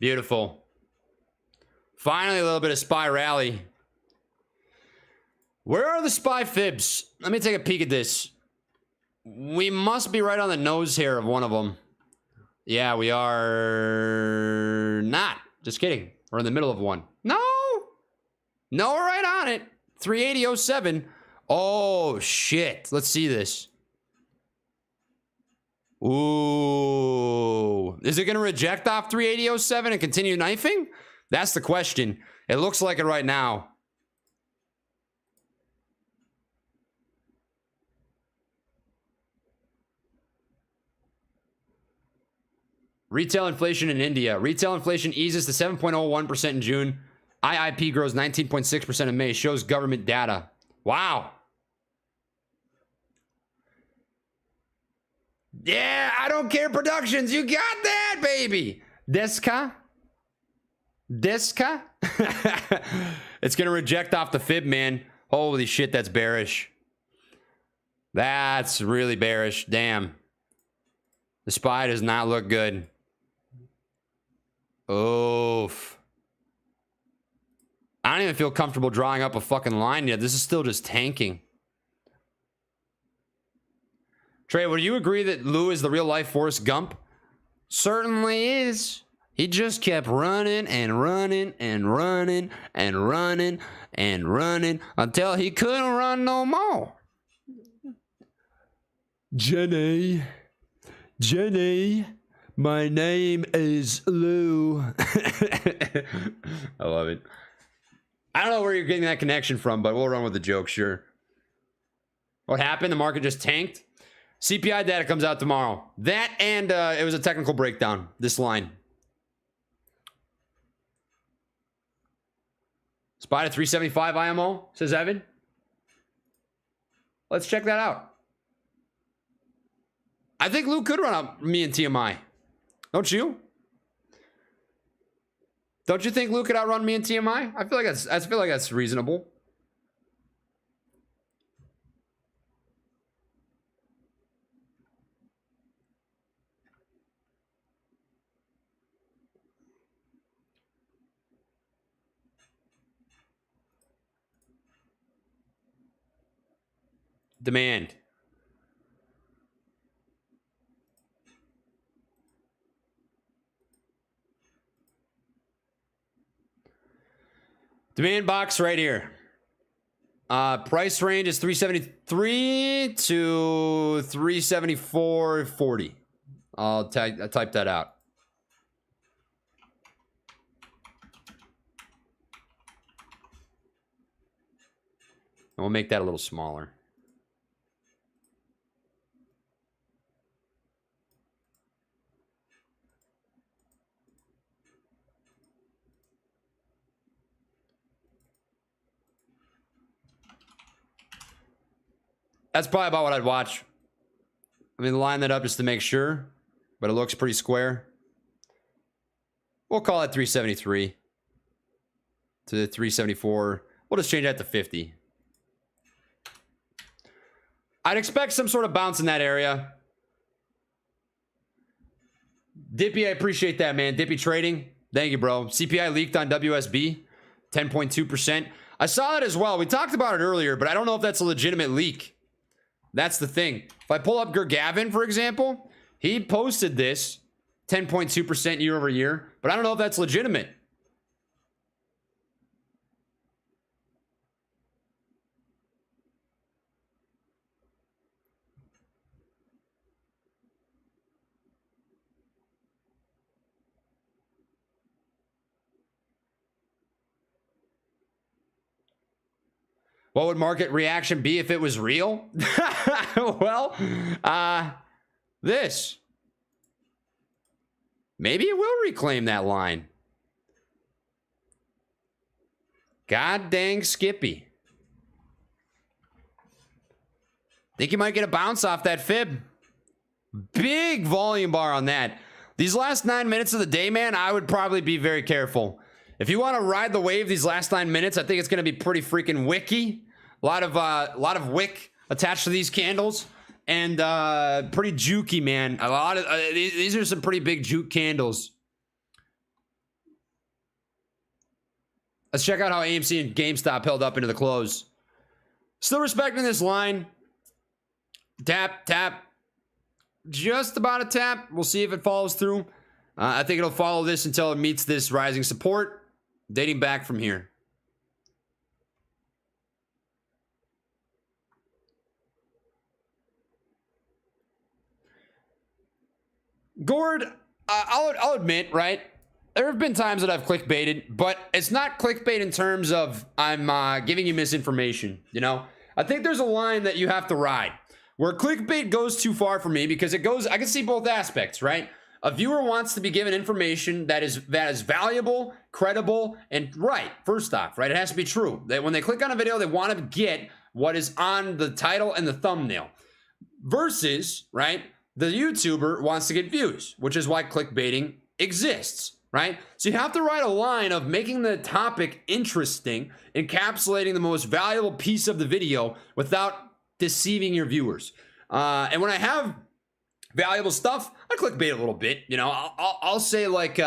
Beautiful. Finally, a little bit of SPY rally. Where are the SPY fibs? Let me take a peek at this. We must be right on the nose here of one of them. Yeah, we are not. Just kidding. We're in the middle of one. No, we're right on it. 380.07. Oh, shit. Let's see this. Ooh. Is it going to reject off 380.07 and continue knifing? That's the question. It looks like it right now. Retail inflation in India. Retail inflation eases to 7.01% in June. IIP grows 19.6% in May. Shows government data. Wow. Yeah, I don't care productions. You got that, baby. Deska? It's going to reject off the fib, man. Holy shit, that's bearish. That's really bearish. Damn. The SPY does not look good. Oof. I don't even feel comfortable drawing up a fucking line yet. This is still just tanking. Trey, would you agree that Lou is the real life Forrest Gump? Certainly is. He just kept running and running and running and running and running until he couldn't run no more. Jenny, my name is Lou. I love it. I don't know where you're getting that connection from, but we'll run with the joke, sure. What happened? The market just tanked. CPI data comes out tomorrow. That and it was a technical breakdown, this line. SPY to 375 IMO, says Evan. Let's check that out. I think Lou could run up me and TMI. Don't you? Don't you think Lou could outrun me and TMI? I feel like that's reasonable. Demand. Demand box right here. Price range is 373 to 374.40. I'll type that out. And we'll make that a little smaller. That's probably about what I'd watch. I mean, line that up just to make sure, but it looks pretty square. We'll call it 373 to 374. We'll just change that to 50. I'd expect some sort of bounce in that area. Dippy, I appreciate that, man. Dippy Trading, thank you, bro. CPI leaked on WSB, 10.2%. I saw that as well. We talked about it earlier, but I don't know if that's a legitimate leak. That's the thing. If I pull up Gergavin, for example, he posted this 10.2% year over year, but I don't know if that's legitimate. What would market reaction be if it was real? Well, this. Maybe it will reclaim that line. God dang Skippy. Think you might get a bounce off that fib. Big volume bar on that. These last 9 minutes of the day, man, I would probably be very careful. If you want to ride the wave these last 9 minutes, I think it's going to be pretty freaking wicky. A lot of wick attached to these candles, and pretty jukey, man. A lot of these are some pretty big juke candles. Let's check out how AMC and GameStop held up into the close. Still respecting this line. Tap, tap. Just about a tap. We'll see if it follows through. I think it'll follow this until it meets this rising support, dating back from here. Gord, I'll admit, right? There have been times that I've clickbaited, but it's not clickbait in terms of I'm giving you misinformation, you know? I think there's a line that you have to ride. Where clickbait goes too far for me, because it goes, I can see both aspects, right? A viewer wants to be given information that is valuable, credible, and right, first off, right? It has to be true. That when they click on a video, they want to get what is on the title and the thumbnail. Versus, right? The YouTuber wants to get views, which is why clickbaiting exists, right? So you have to ride a line of making the topic interesting, encapsulating the most valuable piece of the video without deceiving your viewers. And when I have valuable stuff, I clickbait a little bit. You know, I'll say like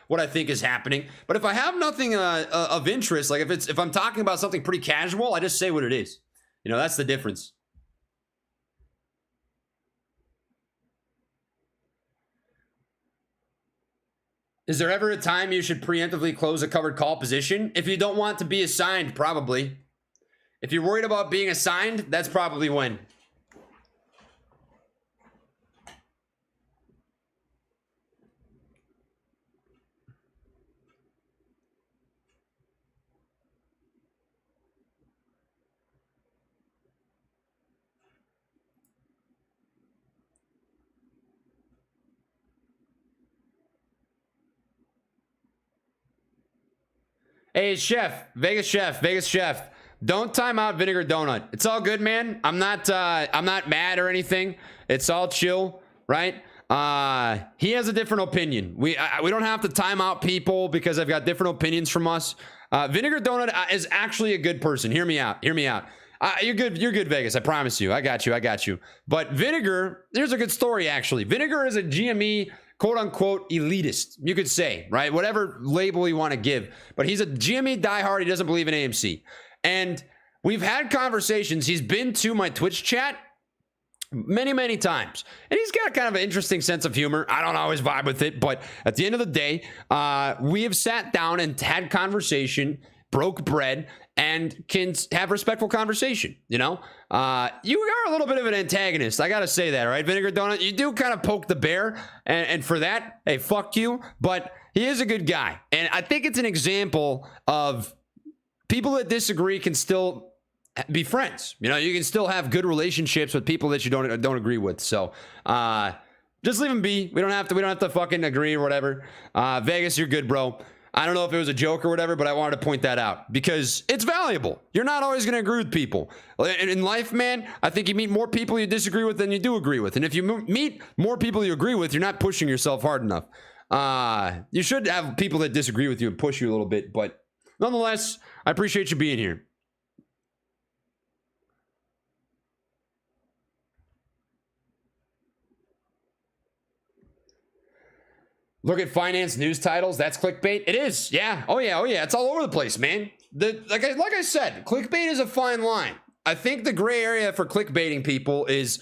what I think is happening. But if I have nothing of interest, like if I'm talking about something pretty casual, I just say what it is. You know, that's the difference. Is there ever a time you should preemptively close a covered call position? If you don't want to be assigned, probably. If you're worried about being assigned, that's probably when. Hey, Chef, Vegas Chef. Don't time out Vinegar Donut. It's all good, man. I'm not mad or anything. It's all chill, right? He has a different opinion. We don't have to time out people because they've got different opinions from us. Vinegar Donut is actually a good person. Hear me out. You're good, Vegas. I promise you. I got you. But Vinegar, here's a good story, actually. Vinegar is a GME, quote unquote, elitist, you could say, right? Whatever label you want to give. But he's a GME diehard. He doesn't believe in AMC. And we've had conversations. He's been to my Twitch chat many times. And he's got kind of an interesting sense of humor. I don't always vibe with it. But at the end of the day, we have sat down and had conversation broke bread and can have respectful conversation. You know, you are a little bit of an antagonist. I got to say that, right? Vinegar Donut, you do kind of poke the bear. And for that, hey, fuck you. But he is a good guy. And I think it's an example of people that disagree can still be friends. You know, you can still have good relationships with people that you don't agree with. So, just leave them be. We don't have to fucking agree or whatever. Vegas, you're good, bro. I don't know if it was a joke or whatever, but I wanted to point that out because it's valuable. You're not always going to agree with people. In life, man, I think you meet more people you disagree with than you do agree with. And if you meet more people you agree with, you're not pushing yourself hard enough. You should have people that disagree with you and push you a little bit. But nonetheless, I appreciate you being here. Look at finance news titles. That's clickbait. It is. Yeah. Oh yeah. It's all over the place, man. Like I said, clickbait is a fine line. I think the gray area for clickbaiting people is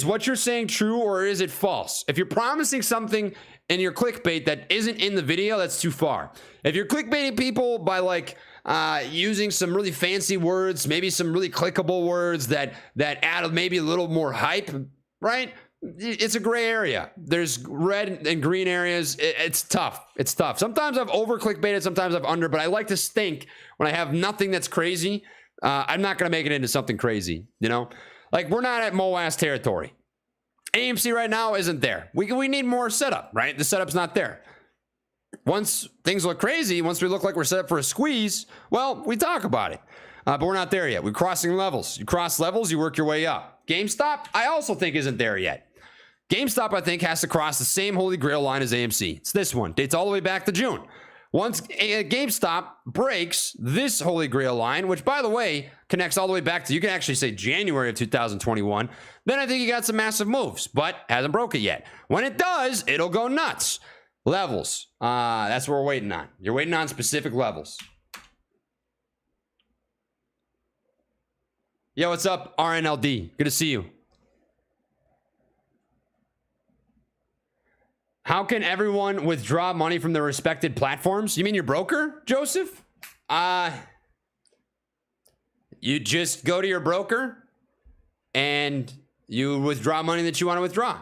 what you're saying true or is it false? If you're promising something in your clickbait that isn't in the video, that's too far. If you're clickbaiting people by like using some really fancy words, maybe some really clickable words that add maybe a little more hype, right? It's a gray area. There's red and green areas. It's tough. It's tough. Sometimes I've over clickbaited, sometimes I've under, but I like to think when I have nothing that's crazy, I'm not going to make it into something crazy, you know? Like, we're not at Moass territory. AMC right now isn't there. We need more setup, right? The setup's not there. Once things look crazy, once we look like we're set up for a squeeze, well, we talk about it. But we're not there yet. We're crossing levels. You cross levels, you work your way up. GameStop, I also think isn't there yet. GameStop, I think, has to cross the same holy grail line as AMC. It's this one. Dates all the way back to June. Once GameStop breaks this holy grail line, which, by the way, connects all the way back to, you can actually say January of 2021, then I think you got some massive moves, but hasn't broke it yet. When it does, it'll go nuts. Levels. That's what we're waiting on. You're waiting on specific levels. Yo, what's up, RNLD? Good to see you. How can everyone withdraw money from their respected platforms? You mean your broker, Joseph? You just go to your broker and you withdraw money that you want to withdraw.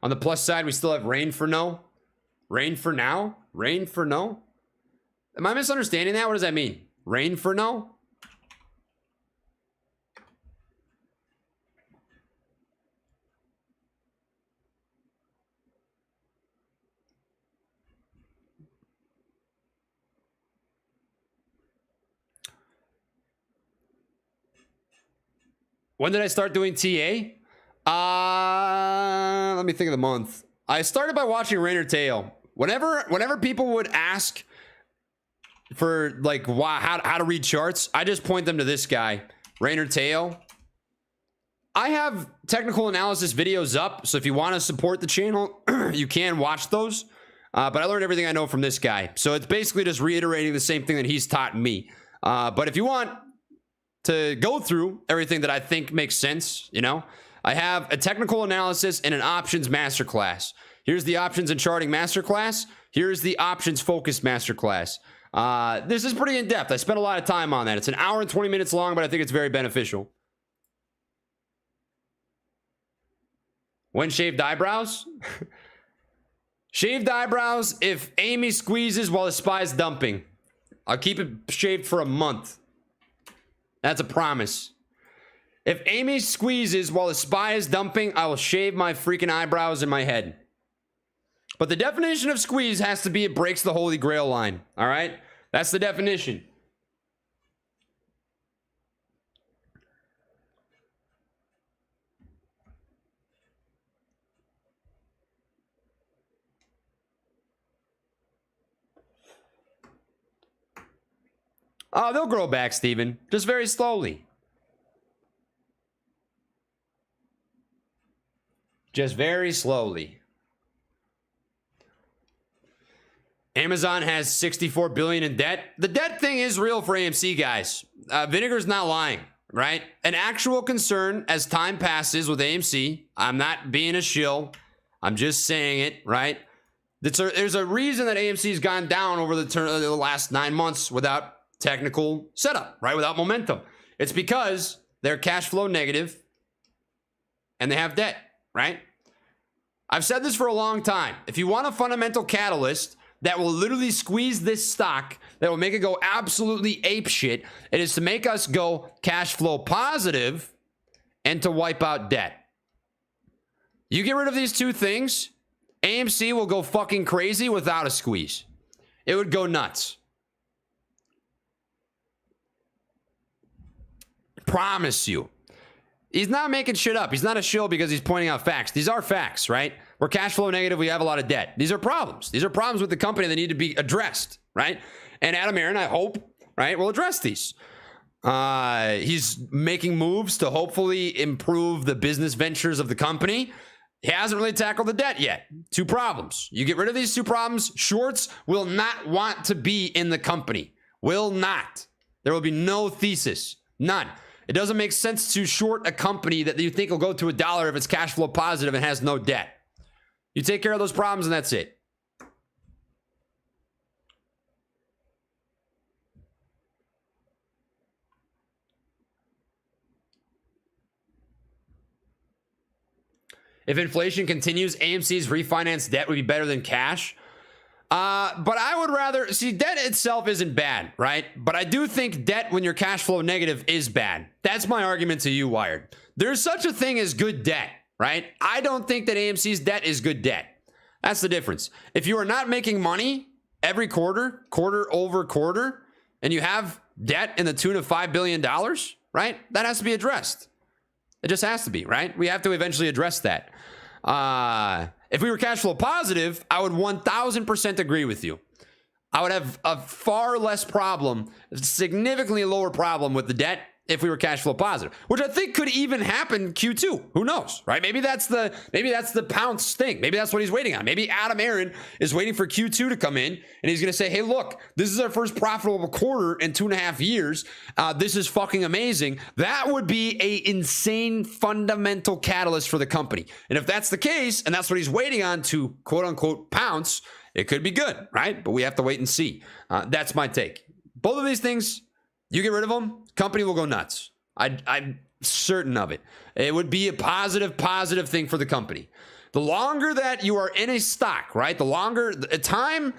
On the plus side, we still have rain for no. Rain for now? Rain for no? Am I misunderstanding that? What does that mean? Rain for no? When did I start doing TA? Let me think of the month. I started by watching Rain or Tail. Whenever people would ask for like how to read charts, I just point them to this guy, Rain or Tail. I have technical analysis videos up, so if you want to support the channel, you can watch those. But I learned everything I know from this guy. So it's basically just reiterating the same thing that he's taught me. But if you want to go through everything that I think makes sense, you know, I have a technical analysis and an options masterclass. Here's the options and charting masterclass. Here's the options focused masterclass. This is pretty in depth. I spent a lot of time on that. It's an hour and 20 minutes long, but I think it's very beneficial. When shaved eyebrows? Shaved eyebrows if Amy squeezes while the spy's dumping. I'll keep it shaved for a month. That's a promise. If Amy squeezes while the spy is dumping, I will shave my freaking eyebrows and my head. But the definition of squeeze has to be it breaks the holy grail line. All right? That's the definition. Oh, they'll grow back, Steven. Just very slowly. Just very slowly. Amazon has $64 billion in debt. The debt thing is real for AMC, guys. Vinegar's not lying, right? An actual concern as time passes with AMC. I'm not being a shill. I'm just saying it, right? There's a reason that AMC's gone down over the last 9 months without technical setup, right? Without momentum. It's because they're cash flow negative and they have debt, right? I've said this for a long time. If you want a fundamental catalyst that will literally squeeze this stock, that will make it go absolutely apeshit, it is to make us go cash flow positive and to wipe out debt. You get rid of these two things, AMC will go fucking crazy without a squeeze. It would go nuts. Promise you. He's not making shit up. He's not a shill because he's pointing out facts. These are facts, right? We're cash flow negative. We have a lot of debt. These are problems. These are problems with the company that need to be addressed, right? And Adam Aaron, I hope, right, will address these. He's making moves to hopefully improve the business ventures of the company. He hasn't really tackled the debt yet. Two problems. You get rid of these two problems, shorts will not want to be in the company. Will not. There will be no thesis. None. It doesn't make sense to short a company that you think will go to $1 if it's cash flow positive and has no debt. You take care of those problems and that's it. If inflation continues, AMC's refinanced debt would be better than cash. But I would rather see debt itself isn't bad, right? But I do think debt when you're cash flow negative is bad. That's my argument to you, Wired. There's such a thing as good debt, right? I don't think that AMC's debt is good debt. That's the difference. If you are not making money every quarter, quarter over quarter, and you have debt in the tune of $5 billion, right? That has to be addressed. It just has to be, right? We have to eventually address that. If we were cash flow positive, I would 1000% agree with you. I would have a far less problem, significantly lower problem with the debt if we were cash flow positive, which I think could even happen Q2. Who knows, right? Maybe that's the pounce thing. Maybe that's what he's waiting on. Maybe Adam Aaron is waiting for Q2 to come in and he's going to say, hey, look, this is our first profitable quarter in 2.5 years. This is fucking amazing. That would be a insane fundamental catalyst for the company. And if that's the case, and that's what he's waiting on to quote unquote pounce, it could be good, right? But we have to wait and see. That's my take. Both of these things, you get rid of them, company will go nuts. I'm certain of it. It would be a positive thing for the company. The longer that you are in a stock, right? The longer time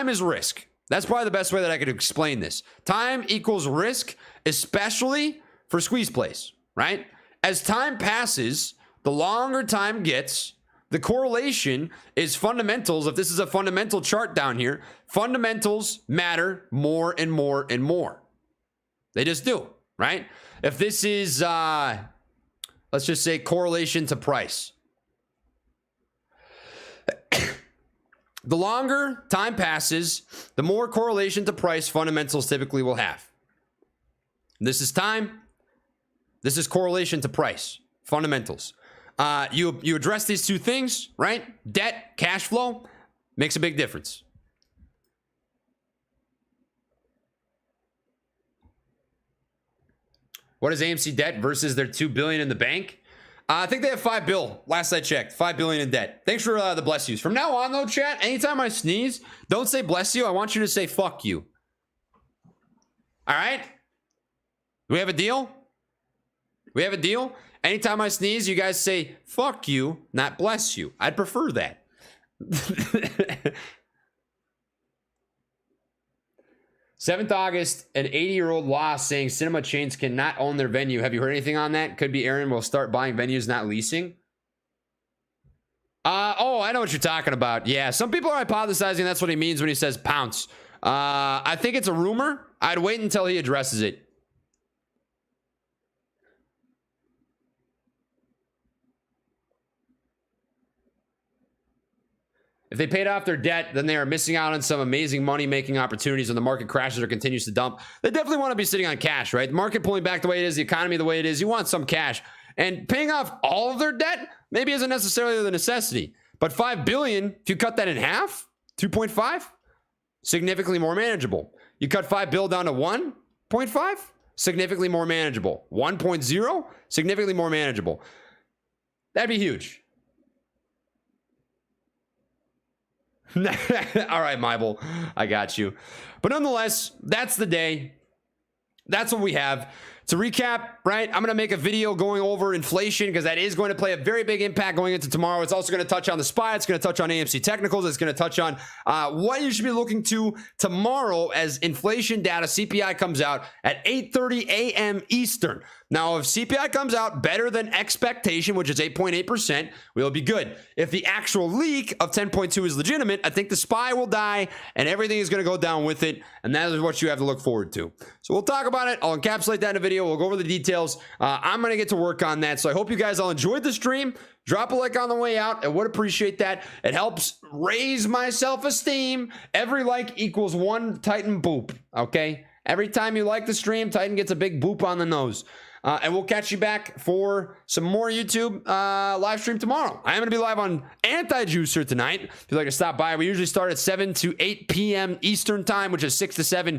is risk. That's probably the best way that I could explain this. Time equals risk, especially for squeeze plays, right? As time passes, the longer time gets, the correlation is fundamentals. If this is a fundamental chart down here, fundamentals matter more and more and more. They just do, right? If this is, let's just say correlation to price. The longer time passes, the more correlation to price fundamentals typically will have. This is time. This is correlation to price, fundamentals. You address these two things, right? Debt, cash flow, makes a big difference. What is AMC debt versus their $2 billion in the bank? I think they have $5 billion. Last I checked, $5 billion in debt. Thanks for the bless yous. From now on, though, chat, anytime I sneeze, don't say bless you. I want you to say fuck you. All right? Do we have a deal? We have a deal? Anytime I sneeze, you guys say fuck you, not bless you. I'd prefer that. 7th August, an 80-year-old law saying cinema chains cannot own their venue. Have you heard anything on that? Could be Aaron will start buying venues, not leasing. Oh, I know what you're talking about. Yeah, some people are hypothesizing that's what he means when he says pounce. I think it's a rumor. I'd wait until he addresses it. If they paid off their debt, then they are missing out on some amazing money-making opportunities when the market crashes or continues to dump. They definitely want to be sitting on cash, right? The market pulling back the way it is, the economy the way it is. You want some cash. And paying off all of their debt maybe isn't necessarily the necessity. But $5 billion, if you cut that in half, 2.5, significantly more manageable. You cut $5 billion down to 1.5, significantly more manageable. 1.0, significantly more manageable. That'd be huge. All right, Mybel, I got you. But nonetheless, that's the day. That's what we have. To recap, right, I'm going to make a video going over inflation because that is going to play a very big impact going into tomorrow. It's also going to touch on the SPY. It's going to touch on AMC technicals. It's going to touch on what you should be looking to tomorrow as inflation data, CPI, comes out at 8:30 a.m. Eastern. Now, if CPI comes out better than expectation, which is 8.8%, we'll be good. If the actual leak of 10.2 is legitimate, I think the SPY will die and everything is going to go down with it. And that is what you have to look forward to. So we'll talk about it. I'll encapsulate that in a video. We'll go over the details. I'm going to get to work on that. So I hope you guys all enjoyed the stream. Drop a like on the way out. I would appreciate that. It helps raise my self-esteem. Every like equals one Titan boop. Okay? Every time you like the stream, Titan gets a big boop on the nose. And we'll catch you back for some more YouTube live stream tomorrow. I am going to be live on Anti-Juicer tonight. If you'd like to stop by, we usually start at 7 to 8 p.m. Eastern time, which is 6 to 7